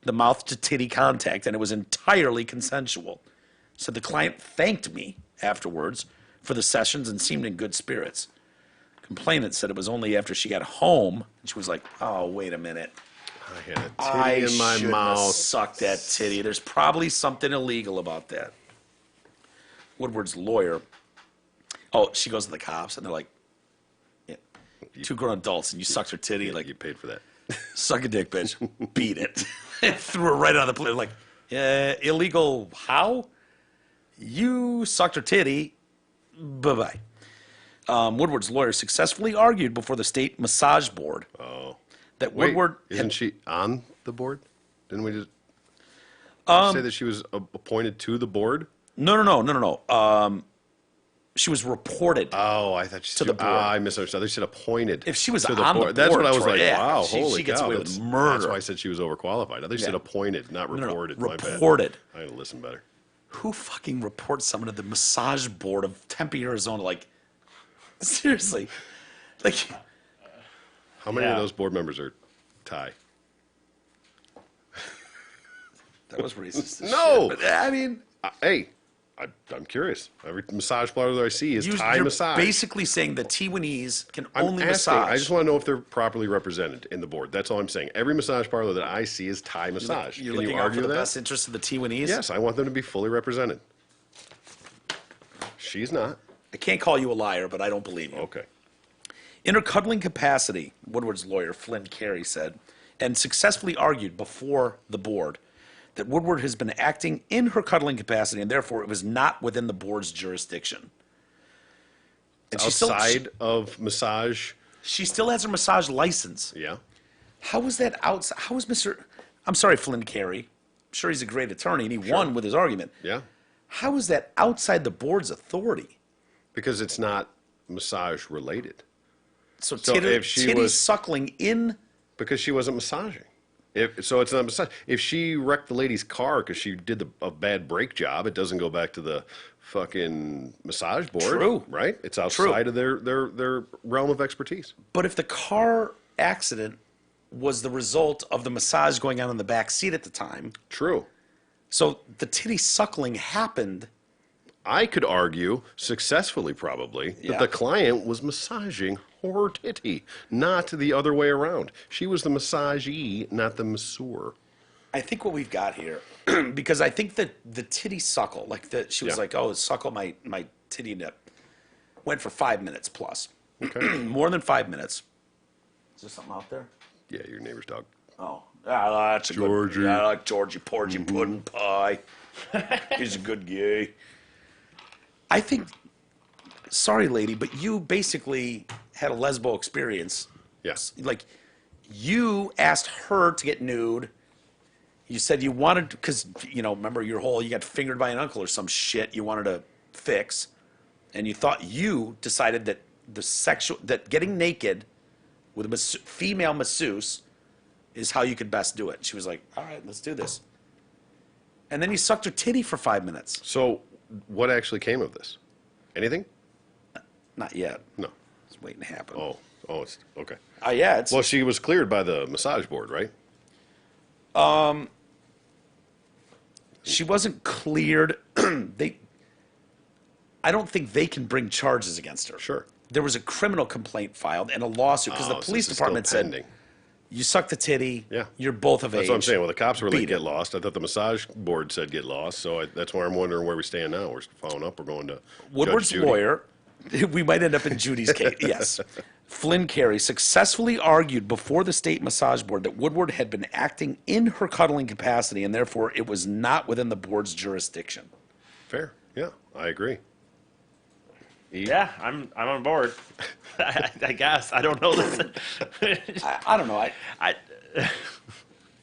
the mouth to titty contact, and it was entirely consensual. So the client thanked me afterwards for the sessions and seemed in good spirits. Complainant said it was only after she got home and she was like, "Oh, wait a minute, I had a I titty in my shouldn't have mouth. sucked that titty. There's probably something illegal about that." Woodward's lawyer. Oh, she goes to the cops and they're like, yeah, two grown adults and you sucked her titty. Like, You paid for that. suck a dick, bitch. Beat it. And threw her right on the plate. Like, illegal how? You sucked her titty. Bye-bye. Woodward's lawyer successfully argued before the state massage board that Wait, Woodward isn't she on the board? Didn't we just say that she was appointed to the board? No. She was reported. Oh, I thought she To the board. I misunderstood. They said appointed. If she was to the on the board. That's board, what I was Troy, like. yeah, Wow, she holy gets cow! away with That's murder. why I said she was overqualified. I thought you said Yeah. appointed, not reported. My bad. Reported. I gotta listen better. Who fucking reports someone to the massage board of Tempe, Arizona? Like, seriously. Like, How many of Yeah. those board members are Thai? that was racist. as No! shit, but, I mean, Hey, I'm curious. Every massage parlor I see is Thai you're massage. basically saying the Taiwanese can I'm only asking, massage. I just want to know if they're properly represented in the board. That's all I'm saying. Every massage parlor that I see is Thai massage. You're Can looking you out argue for the that? best interest of the Taiwanese? Yes, I want them to be fully represented. She's not. I can't call you a liar, but I don't believe you. Okay. In her cuddling capacity, Woodward's lawyer, Flynn Carey, said, and successfully argued before the board that Woodward has been acting in her cuddling capacity and therefore it was not within the board's jurisdiction. And Outside of massage. she still has her massage license. Yeah. How is that outside? How is Mr. I'm sorry, Flynn Carey. I'm sure he's a great attorney and he won with his argument. Yeah. How is that outside the board's authority? Because it's not massage related. So, So if she titty was- suckling in. Because she wasn't massaging. So it's not massage. If she wrecked the lady's car because she did a bad brake job, it doesn't go back to the fucking massage board. True. Right? It's outside of their realm of expertise. But if the car accident was the result of the massage going on in the back seat at the time, True. so the titty suckling happened. I could argue, successfully probably, Yeah. that the client was massaging her titty, not the other way around. She was the massagee, not the masseur. I think what we've got here, because I think that the titty suckle, like she was Yeah. like, "Oh, suckle my titty nip," went for 5 minutes plus, Okay. more than 5 minutes. Is there something out there? Yeah, your neighbor's dog. Oh, that's a Georgie. good. I like Georgie Porgy Pudding Pie. He's a good guy. I think. Sorry, lady, but you basically had a lesbo experience. Yes. Like, you asked her to get nude. You said you wanted, because, remember you got fingered by an uncle or some shit you wanted to fix. And you thought you decided that that getting naked with a female masseuse is how you could best do it. She was like, all right, let's do this. And then you sucked her titty for 5 minutes. So, what actually came of this? Anything? Not yet. No. It's waiting to happen. It's okay. Yeah, it's. Well, she was cleared by the massage board, right? She wasn't cleared. I don't think they can bring charges against her. Sure. There was a criminal complaint filed and a lawsuit because the Oh, so police this is still department said, pending. you sucked the titty. Yeah. You're both of That's age. what I'm saying. Well, the cops were like, Beat get it. lost. I thought the massage board said get lost. So that's why I'm wondering where we stand now. We're following up. We're going to Woodward's Judge Judy. lawyer, we might end up in Judy's case. Yes. Flynn Carey successfully argued before the state massage board that Woodward had been acting in her cuddling capacity and therefore it was not within the board's jurisdiction. Fair. Yeah, I agree. Yeah, I'm on board. I guess I don't know this. I don't know. I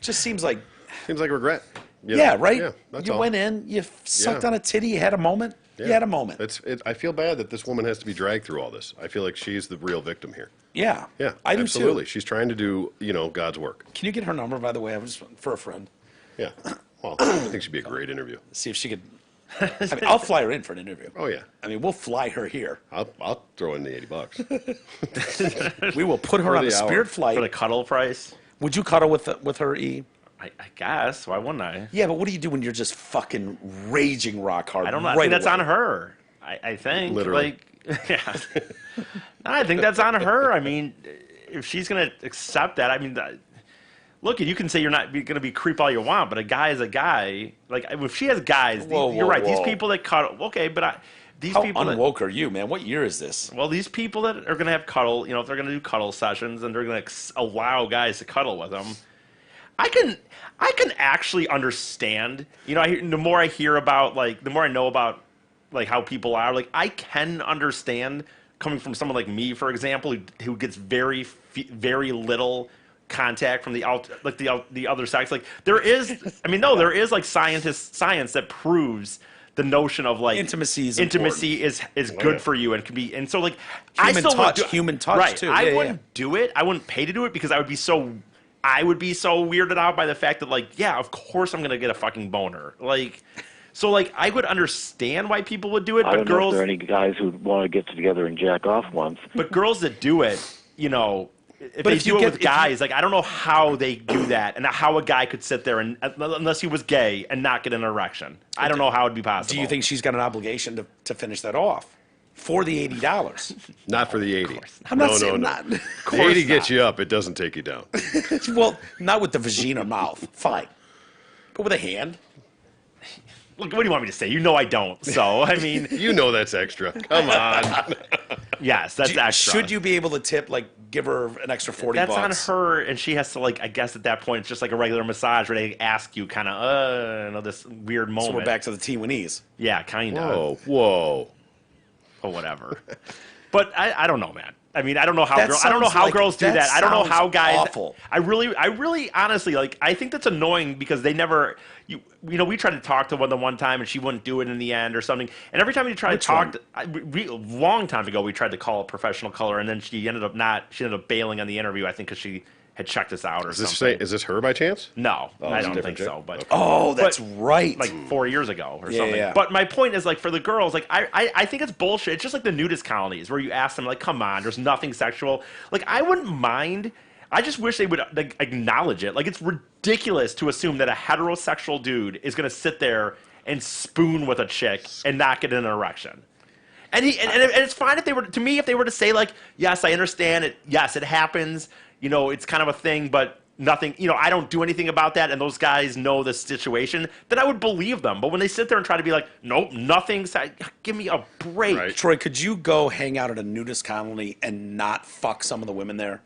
Just seems like, Seems like regret. You yeah, know? right? Yeah, that's you all. went in, you sucked Yeah. on a titty, you had a moment. You Yeah. had a moment. I feel bad that this woman has to be dragged through all this. I feel like she's the real victim here. Yeah. Yeah, I do absolutely. too. She's trying to do, God's work. Can you get her number, by the way? I was for a friend. Yeah. Well, I think she'd be a great interview. See if she could. I'll fly her in for an interview. Oh yeah. I mean, we'll fly her here. I'll throw in the $80. We will put her For on a the hour. Spirit for flight. the cuddle price. Would you cuddle with her, E? I guess. Why wouldn't I? Yeah, but what do you do when you're just fucking raging rock hard? I don't know. I Right think that's away? on her. I think. Literally. Like, yeah. I think that's on her. I mean, if she's going to accept that, I mean, look, you can say you're not going to be creep all you want, but a guy is a guy. Like, if she has guys, you're right. These people that cuddle, okay, but these How people unwoke are you, man? What year is this? well, these people that are going to have cuddle, if they're going to do cuddle sessions and they're going to allow guys to cuddle with them, I can actually understand. The more I hear about, like, the more I know about, like, how people are, like, I can understand coming from someone like me, for example, who gets very little contact from the other sex. Like, there is like science that proves the notion of, like, Intimacy is good for you and can be, and so, like, human touch right, too. I wouldn't do it. I wouldn't pay to do it because I would be so weirded out by the fact that, like, yeah, of course I'm gonna get a fucking boner. Like, so, like, I would understand why people would do it, I but don't know girls, if there are any guys who want to get together and jack off once. but girls that do it, if they if you do it get- with guys, like, I don't know how they do that and how a guy could sit there and, unless he was gay, and not get an erection. I don't know how it'd be possible. Do you think she's got an obligation to finish that off for the $80? Not for the 80. I'm not no, saying no, not. no. The 80 gets you up. It doesn't take you down. Well, not with the vagina mouth. Fine. But with a hand. Look, what do you want me to say? I don't. So, I mean, You know that's extra. Come on. yes, that's extra. Should you be able to tip, like, give her an extra 40 That's bucks? on her, and she has to, like, I guess at that point it's just like a regular massage where they ask you kind of, this weird moment. So we're back to the T-Winnies. Yeah, kind of. Whoa. Or whatever. But I don't know, man. I mean, I don't know how That I don't know sounds how like- girls do that that. I don't know sounds how guys. awful. I really, honestly, like, I think that's annoying because they never. We tried to talk to one the one time and she wouldn't do it in the end or something. And every time we tried to talk, long time ago, we tried to call a professional color, and then she ended up bailing on the interview. I think because she had checked us out or something. Is this her by chance? No, I it's a don't different think chick? so. But Oh, that's But, right. like 4 years ago or Yeah, something. yeah. But my point is, like, for the girls, like, I think it's bullshit. It's just like the nudist colonies where you ask them, like, come on, there's nothing sexual. Like, I wouldn't mind. I just wish they would, like, acknowledge it. Like, it's ridiculous to assume that a heterosexual dude is going to sit there and spoon with a chick and not get an erection. And it's fine if they were, to me, if they were to say, like, yes, I understand it. Yes, it happens. It's kind of a thing, but nothing, I don't do anything about that, and those guys know the situation, then I would believe them. But when they sit there and try to be like, nope, nothing, give me a break. Right. Troy, could you go hang out at a nudist colony and not fuck some of the women there?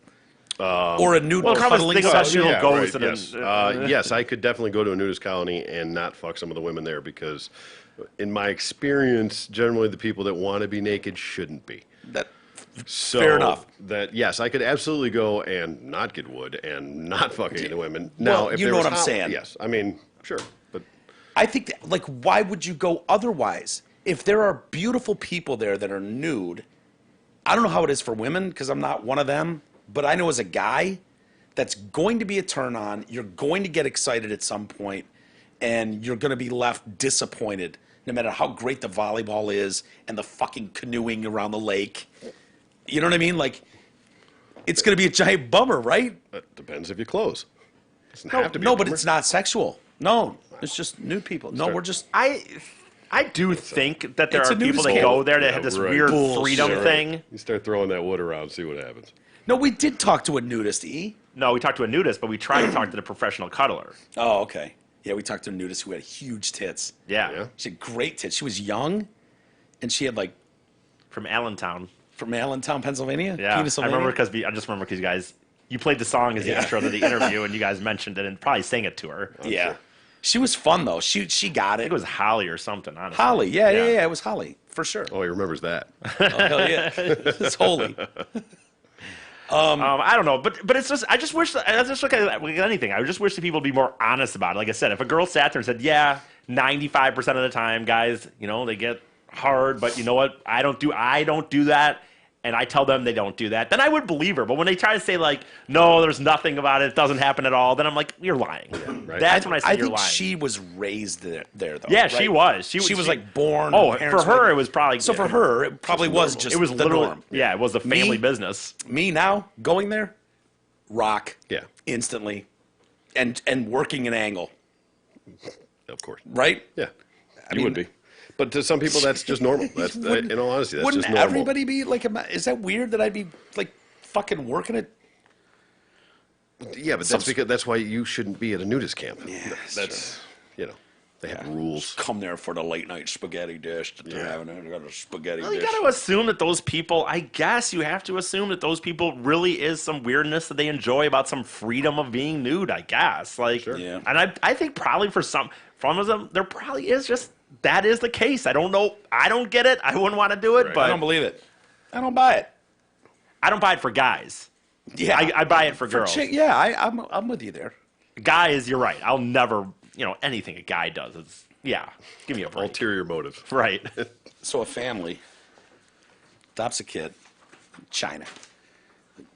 Or a nude well, probably cuddling think about session? you. goes yes. and Yes, I could definitely go to a nudist colony and not fuck some of the women there because, in my experience, generally the people that want to be naked shouldn't be. So Fair enough. That yes, I could absolutely go and not get wood and not fuck any of the women. Now, Well, if you there know was what I'm saying. Yes, I mean sure, but I think, like, why would you go otherwise? If there are beautiful people there that are nude, I don't know how it is for women because I'm not one of them, but I know as a guy, that's going to be a turn on. You're going to get excited at some point, and you're going to be left disappointed no matter how great the volleyball is and the fucking canoeing around the lake. You know what I mean? Like, it's going to be a giant bummer, right? that depends if you close. Doesn't No, have to be. no, a but bummer. it's not sexual. No, it's just nude people. No, we're just... I do think that there It's are a people nudist that camp. go there that Yeah, have this right. weird Bullshit. freedom thing. You start throwing that wood around, see what happens. No, we did talk to a nudist, E. No, we talked to a nudist, but we tried to talk to the professional cuddler. Oh, okay. Yeah, we talked to a nudist who had huge tits. Yeah, Yeah. She had great tits. She was young, and she had, like, from Allentown. from Allentown, Pennsylvania? Yeah, I Pennsylvania? remember I just remember because you guys, you played the song as the intro to the interview, and you guys mentioned it and probably sang it to her. I Yeah. She was fun, though. She got it. think it was Holly or something, honestly. Holly. Yeah, it was Holly, for sure. Oh, he remembers that. Oh, hell yeah. It's holy. I don't know, but it's just I just wish that, I just look at it like anything. I just wish that people would be more honest about it. Like I said, if a girl sat there and said, "Yeah, 95% of the time, guys, they get hard, but you know what? I don't do that." And I tell them they don't do that, then I would believe her. But when they try to say, like, no, there's nothing about it, it doesn't happen at all, then I'm like, you're lying. right. That's when I say you're think lying. she was raised there though. Yeah, right? she was. She was like born. Oh, her for parents her, were- it was probably. So for her, it probably was just it was the literally. norm. Yeah, it was the family Me? business. Me now going there, rock. Yeah. Instantly, and working an angle, Of course. right? Yeah. You mean, would be. But to some people, that's just normal. That's in all honesty, that's Wouldn't just normal. everybody be like? Is that weird that I'd be like fucking working at? Yeah, but that's why you shouldn't be at a nudist camp. Yeah, that's you know, they have rules. Come there for the late night spaghetti dish that they're having. They got a spaghetti Well, you dish. got to assume that those people, I guess you have to assume that those people really is some weirdness that they enjoy about some freedom of being nude, I guess. Like, Yeah. And I think probably for some of them, there probably is just, that is the case. I don't know. I don't get it. I wouldn't want to do it, Right. but I don't believe it. I don't buy it. I don't buy it for guys. Yeah, I buy it for girls. Yeah, I'm with you there. Guys, you're right. I'll never, anything a guy does, it's, yeah, give me a break. Ulterior motive. Right. So a family adopts a kid, China.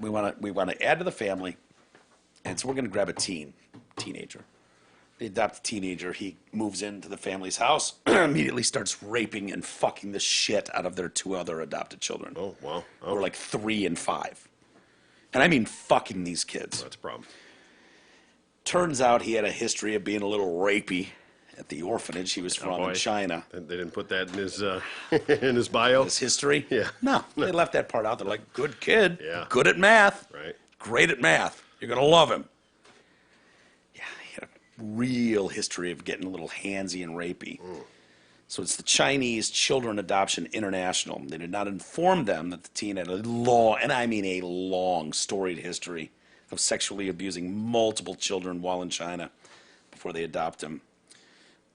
We want to add to the family, and so we're going to grab a teenager. They adopt a teenager. He moves into the family's house, immediately starts raping and fucking the shit out of their two other adopted children. Oh wow. Who are like 3 and 5. And I mean fucking these kids. That's a problem. Turns out he had a history of being a little rapey at the orphanage he was from boy. in China. They didn't put that in his in his bio. His history? Yeah. No, they left that part out. They're like, good kid. Yeah. Good at math. Right. Great at math. You're going to love him. Yeah, he had a real history of getting a little handsy and rapey. So it's the Chinese Children Adoption International. They did not inform them that the teen had a long, and I mean a long, storied history of sexually abusing multiple children while in China before they adopt him.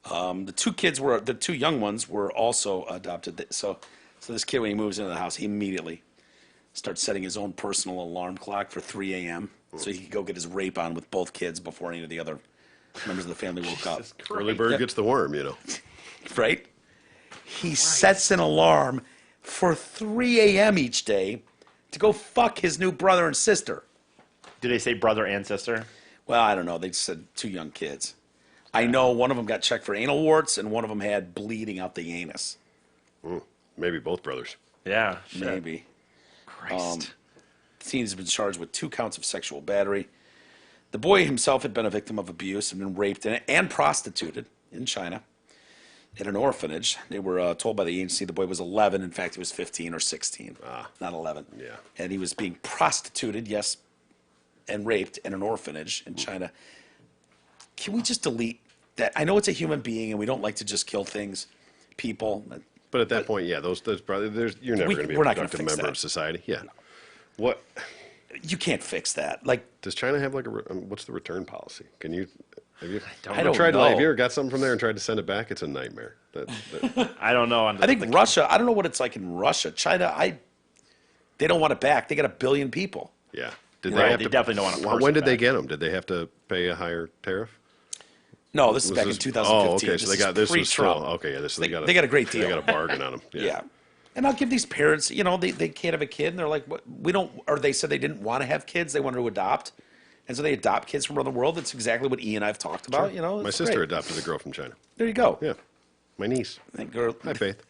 The two young ones were also adopted. So this kid, when he moves into the house, he immediately starts setting his own personal alarm clock for 3 a.m. so he could go get his rape on with both kids before any of the other members of the family woke up. Early bird gets the worm, you know. Right? He sets an alarm for 3 a.m. each day to go fuck his new brother and sister. Did they say brother and sister? Well, I don't know. They just said 2 young kids. I know one of them got checked for anal warts, and one of them had bleeding out the anus. Maybe both brothers. Yeah. Shit. Maybe. Christ. The teen has been charged with 2 counts of sexual battery. The boy himself had been a victim of abuse and been raped and prostituted in China at an orphanage. They were told by the agency the boy was 11. In fact, he was 15 or 16, not 11. Yeah. And he was being prostituted, yes, and raped in an orphanage in China. Can we just delete that? I know it's a human being, and we don't like to just kill people. But at that point, yeah, those probably you're never going to be a we're not gonna productive fix member that. of society. Yeah. What You can't fix that. Like, does China have like what's the return policy? Have you I don't tried to know. have you ever got something from there and tried to send it back? It's a nightmare. I don't know. I think Russia. I don't know what it's like in Russia. China. They don't want it back. They got 1 billion people. Yeah. Did Right, they have they to, definitely don't want to When force it did they back. get them? Did they have to pay a higher tariff? No, this is Was back this- in 2015. Oh, okay. So they got this was pre-Trump. still, okay. Yeah, this They got a great deal. They got a bargain on them. Yeah. And I'll give these parents, they can't have a kid, and they're like, what, we don't, or they said they didn't want to have kids, they wanted to adopt. And so they adopt kids from around the world. That's exactly what Ian and I have talked about, My it's sister great. adopted a girl from China. There you go. Yeah. My niece. Thank, girl, Hi, Faith.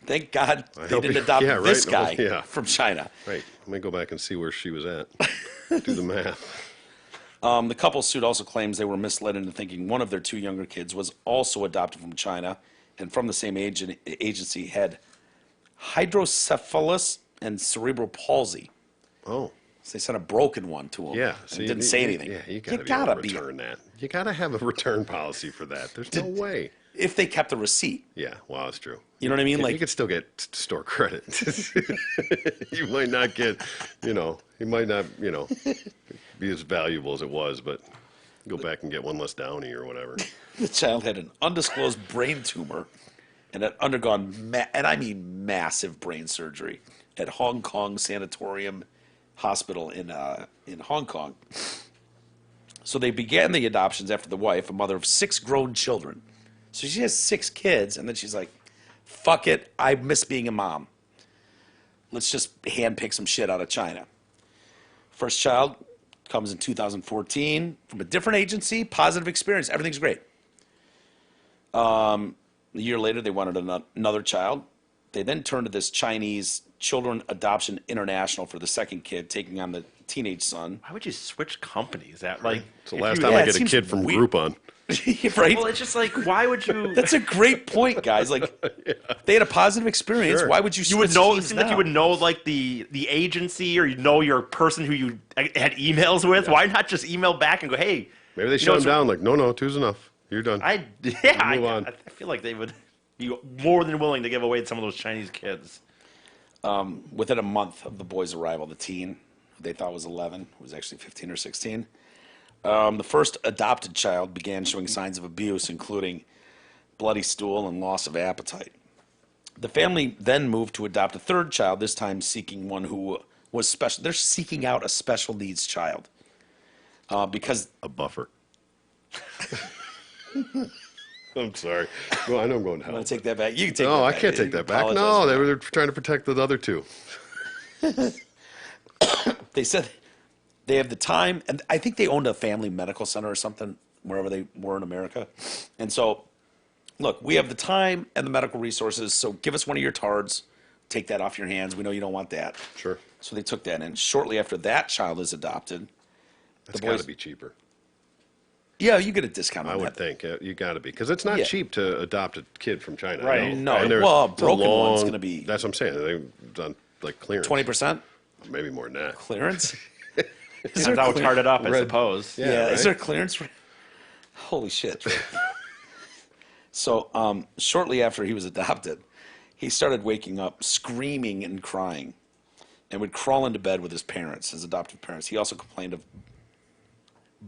thank God they hope didn't you- adopt yeah, this right. guy Yeah. from China. Right. Let me go back and see where she was at. Do the math. The couple's suit also claims they were misled into thinking one of their 2 younger kids was also adopted from China and from the same agency had hydrocephalus and cerebral palsy. Oh. So they sent a broken one to him. Yeah. And didn't say anything. Yeah, you gotta gotta be. return that. You gotta have a return policy for that. There's no way. If they kept the receipt. Yeah, well, that's true. You know what I mean? Yeah, Like, you could still get store credit. You might not get, you might not, be as valuable as it was, but go back and get one less Downy or whatever. the child had an undisclosed brain tumor and had undergone, and I mean massive brain surgery at Hong Kong Sanatorium Hospital in Hong Kong. So they began the adoptions after the wife, a mother of 6 grown children. So she has 6 kids, and then she's like, fuck it, I miss being a mom. Let's just handpick some shit out of China. First child comes in 2014 from a different agency, positive experience, everything's great. A year later, they wanted another child. They then turned to this Chinese Children Adoption International for the second kid, taking on the teenage son. Why would you switch companies? That like It's the if last you- time Yeah, I it get a seems kid from weird. Groupon. Right? Well, it's just like why would you? That's a great point, guys. Like, they had a positive experience. Sure. Why would you? You would switch know. It teams seems like you now? would know like the agency, or you know your person who you had emails with. Why not just email back and go, hey? Maybe they you know, shut him it's- down. Like, no, two's enough. You're done. Move on. I feel like they would be more than willing to give away some of those Chinese kids. Within a month of the boy's arrival, the teen, who they thought was 11, was actually 15 or 16. The first adopted child began showing signs of abuse, including bloody stool and loss of appetite. The family then moved to adopt a third child, this time seeking one who was special. They're seeking out a special needs child because A buffer. I'm sorry. Well, I know I'm going to I'm hell. going to take that back. You can take No, that I back. can't take that back. Apologize No, for they that. were trying to protect the other two. They said they have the time, and I think they owned a family medical center or something wherever they were in America. And so, look, we have the time and the medical resources, so give us one of your tards. Take that off your hands. We know you don't want that. Sure. So they took that, and shortly after that child is adopted, That's the got boys. to be cheaper. Yeah, you get a discount on I that. would think. You got to be. Because it's not Yeah. cheap to adopt a kid from China. Right. No, And well, a it's a broken one's long- gonna be- That's what I'm saying. They've done like clearance. 20% Maybe more than that. clearance. Depends how it's started up, I Red- suppose. Yeah, Yeah, right? is there clearance for? Holy shit! So, shortly after he was adopted, he started waking up screaming and crying, and would crawl into bed with his parents, his adoptive parents. He also complained of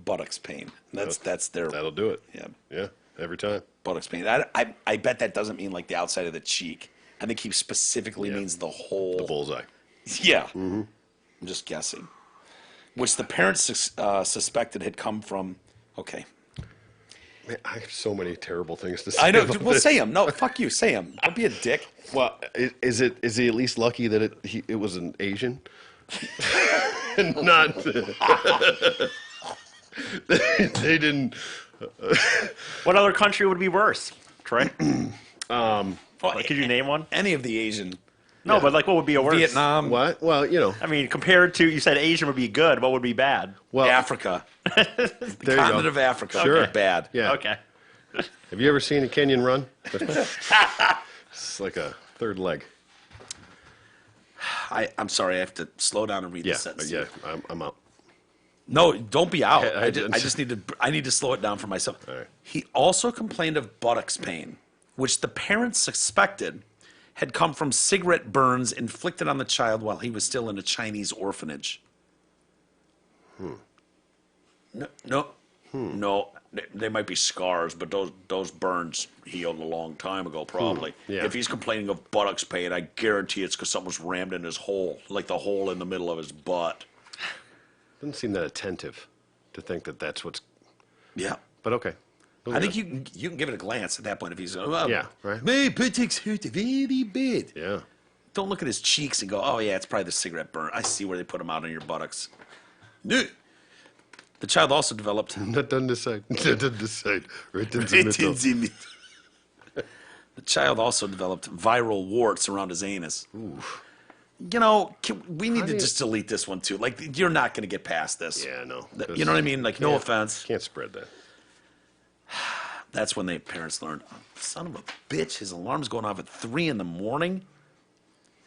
buttocks pain. That's their That'll do it. yeah Yeah, every time. buttocks pain. I bet that doesn't mean like the outside of the cheek. I think he specifically means the whole The bullseye. Yeah. I'm just guessing. Which the parents suspected had come from. Okay. Man, I have so many terrible things to say. I know. about Well, this. say them. No, fuck you. Say them. Don't be a dick. Well, is he at least lucky that it was an Asian? Not. they didn't. What other country would be worse, Troy? Oh, Could you name one? any of the Asian. No, but like, what would be a worse? Vietnam. What? Well, you know. I mean, compared to you said Asian would be good. What would be bad? Well, Africa. there you Continent go. of Africa. Sure. Bad. Yeah. Okay. Have you ever seen a Kenyan run? It's like a third leg. I'm sorry. I have to slow down and read Yeah. the sentence. Yeah. I'm out. No, don't be out. I I didn't. just need to. I need to slow it down for myself. All right. He also complained of buttocks pain, which the parents suspected had come from cigarette burns inflicted on the child while he was still in a Chinese orphanage. No. They might be scars, but those burns healed a long time ago, probably. Yeah. If he's complaining of buttocks pain, I guarantee it's because something was rammed in his hole, like the hole in the middle of his butt. Doesn't seem that attentive to think that that's what's. Yeah. But okay. I think you can give it a glance at that point if he's Yeah, right. My buttocks hurt very bad. Yeah. Don't look at his cheeks and go, oh yeah, it's probably the cigarette burn. I see where they put them out on your buttocks. No. The child also developed That doesn't decide. That doesn't decide. Right in the middle. The child also developed viral warts around his anus. You know, we need to just delete this one too. Like, you're not going to get past this. Yeah, no. You know what I mean? Like, no offense. Can't spread that. That's when the parents learned, oh, son of a bitch, his alarm's going off at 3 a.m.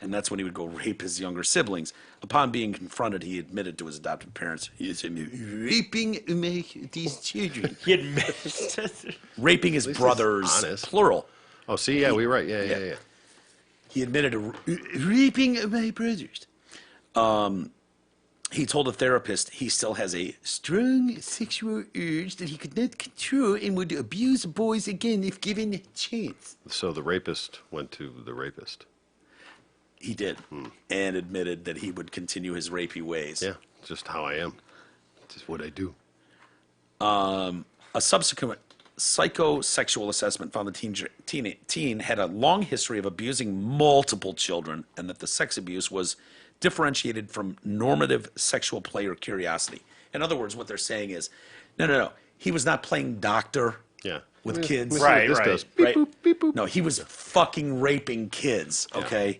And that's when he would go rape his younger siblings. Upon being confronted, he admitted to his adopted parents, he is raping these children. He admitted. Raping his least he's brothers, honest. plural. Oh, see, yeah, we're right. Yeah. He admitted to raping my brothers. He told a therapist he still has a strong sexual urge that he could not control and would abuse boys again if given a chance. So the rapist went to the rapist. He did, and admitted that he would continue his rapey ways. Yeah, just how I am. Just what I do. A subsequent psychosexual assessment found the teen had a long history of abusing multiple children, and that the sex abuse was differentiated from normative sexual play or curiosity. In other words, what they're saying is, no. He was not playing doctor Yeah. with Let me- kids. let me see what Right, this right. does. Beep, Right? boop, beep, boop. No, he was fucking raping kids, okay?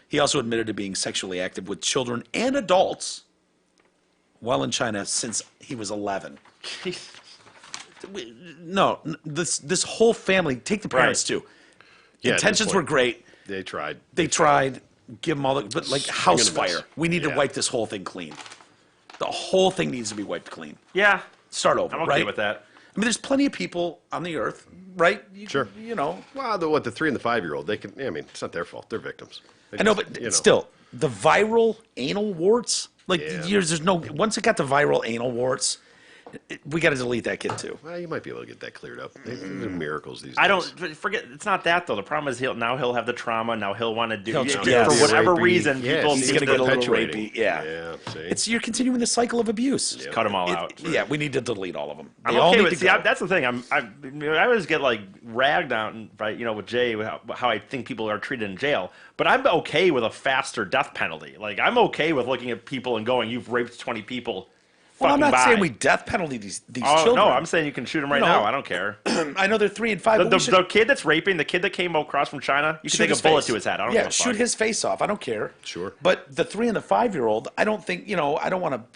He also admitted to being sexually active with children and adults while in China since he was 11. No, this whole family, take the parents too. Yeah, at this Intentions point, were great. They tried. They tried, give them all the, but like house and a miss. fire. We need to Yeah. wipe this whole thing clean. The whole thing needs to be wiped clean. Yeah, Start over, I'm okay right? with that. I mean, there's plenty of people on the earth, right? Sure. You know. Well, the 3 and the 5-year-old, they can. I mean, it's not their fault. They're victims. They I know, just, but still, the viral anal warts, like Yeah. there's no, once it got to viral anal warts, we got to delete that kid too. Well, you might be able to get that cleared up. They're miracles these days. I don't forget. It's not that though. The problem is he'll have the trauma. Now he'll want to do He'll- for yeah, whatever rapey. reason. Yeah, People he's seem gonna to get a little perpetuating. rapey. Yeah. Yeah. See? It's you're continuing the cycle of abuse. cut them all out. Yeah, we need to delete all of them. I'm They all okay need with. to See, go. that's the thing. I always get like ragged on by with Jay how I think people are treated in jail. But I'm okay with a faster death penalty. Like I'm okay with looking at people and going, "You've raped 20 people." Well, I'm Fucking not saying bye. we death penalty these Oh, children. no, I'm saying you can shoot them right You know, now. I don't care. I know they're 3 and 5. The, but the, we should the kid that's raping, the kid that came across from China, you can shoot take his a bullet face. to his head. I don't yeah, give a fuck. shoot his face off. I don't care. Sure. But the 3 and the 5-year-old, I don't think I don't want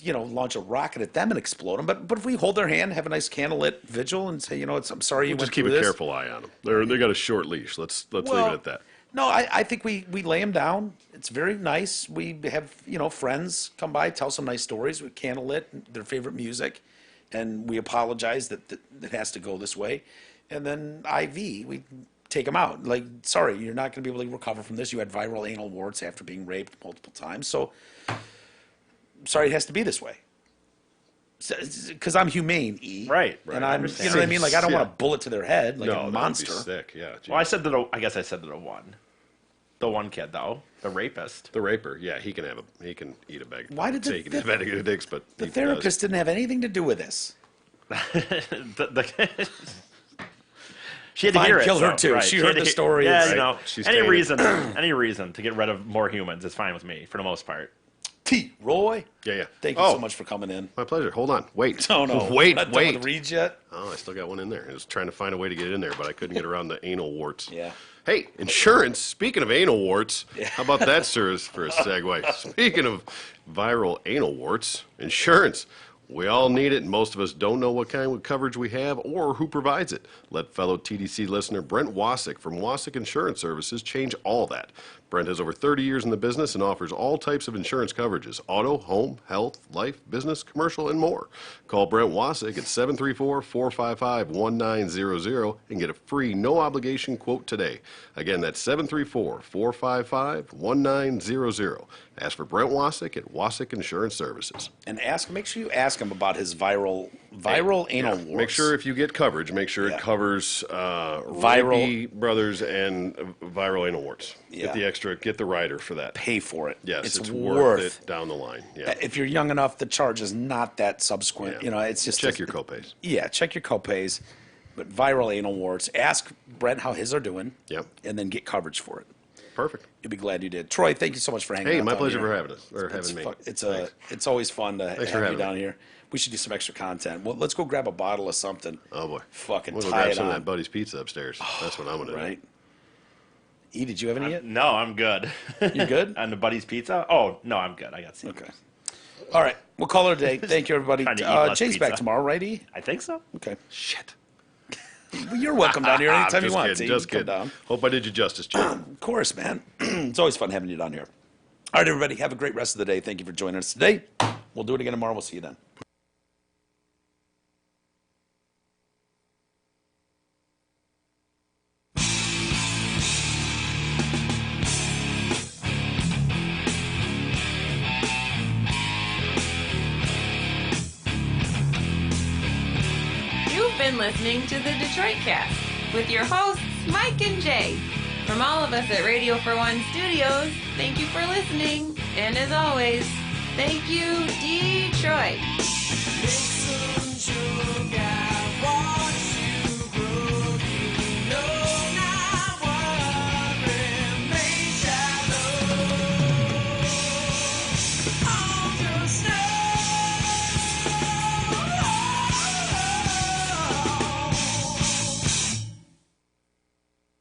to launch a rocket at them and explode them. But if we hold their hand, have a nice candlelit vigil, and say, I'm sorry you Just went keep through a this. careful eye on them. They got a short leash. Let's leave it at that. No, I think we lay them down. It's very nice. We have, friends come by, tell some nice stories with candlelit, their favorite music, and we apologize that it has to go this way. And then IV, we take them out. Like, sorry, you're not going to be able to recover from this. You had viral anal warts after being raped multiple times. So, sorry, it has to be this way. Because I'm humane, E. Right. And I I'm, understand. you know what I mean? Like, I don't Yeah. want a bullet to their head like No, a that would be monster. sick. Yeah. Well, I guess I said that a one. The one kid though, the rapist. The raper, yeah, he can eat a bag. Why did he can have a bag of dicks, but The he does. therapist didn't have anything to do with this. She had to Fine, hear it. kill her so, too. right. She had heard to the hear- story, Yeah, right. She's any tainted. any reason to get rid of more humans is fine with me for the most part. T. Roy. Yeah. Thank you Oh, so much for coming in. My pleasure. Hold on. Wait. Oh no, Wait. We're not done Wait. with the reads yet. Oh, I still got one in there. I was trying to find a way to get it in there, but I couldn't get around the anal warts. Yeah. Hey, insurance. Speaking of anal warts, how about that, sirs, for a segue? Speaking of viral anal warts, insurance. We all need it, and most of us don't know what kind of coverage we have or who provides it. Let fellow TDC listener Brent Wasick from Wasick Insurance Services change all that. Brent has over 30 years in the business and offers all types of insurance coverages: auto, home, health, life, business, commercial, and more. Call Brent Wasick at 734-455-1900 and get a free, no-obligation quote today. Again, that's 734-455-1900. Ask for Brent Wasick at Wasick Insurance Services. And make sure you ask him about his viral anal warts. Make sure if you get coverage, make sure Yeah. it covers Viral- rapey brothers and viral anal warts. Yeah. Get the extra, get the rider for that. pay for it. Yes, it's worth it down the line. Yeah. If you're young enough, the charge is not that subsequent. Yeah. It's just Check your copays. Yeah, check your copays. But viral anal warts. Ask Brent how his are doing. Yep. And then get coverage for it. Perfect. You'll be glad you did. Troy, thank you so much for hanging out. Hey, my down pleasure here. for having us or having me. Thanks. It's always fun to for have you having down me. here. We should do some extra content. Well, let's go grab a bottle of something. Oh boy. Fucking We'll go tie grab it some of on. that Buddy's Pizza upstairs. That's what I'm gonna Right. E, did you have any yet? No, I'm good. You good? On the Buddy's Pizza? Oh no, I'm good. I got some. Okay. All right. We'll call it a day. Thank you, everybody. Trying to eat less Jay's back pizza. tomorrow, right, E? I think so. Okay. Shit. Well, you're welcome down here anytime you Just want. kidding. T. Just Come kidding. down. Hope I did you justice, Jim. Of course, man. It's always fun having you down here. All right, everybody. Have a great rest of the day. Thank you for joining us today. We'll do it again tomorrow. We'll see you then. You've been listening to the Detroit Cast with your hosts, Mike and Jay. From all of us at Radio for One Studios, thank you for listening. And as always, thank you,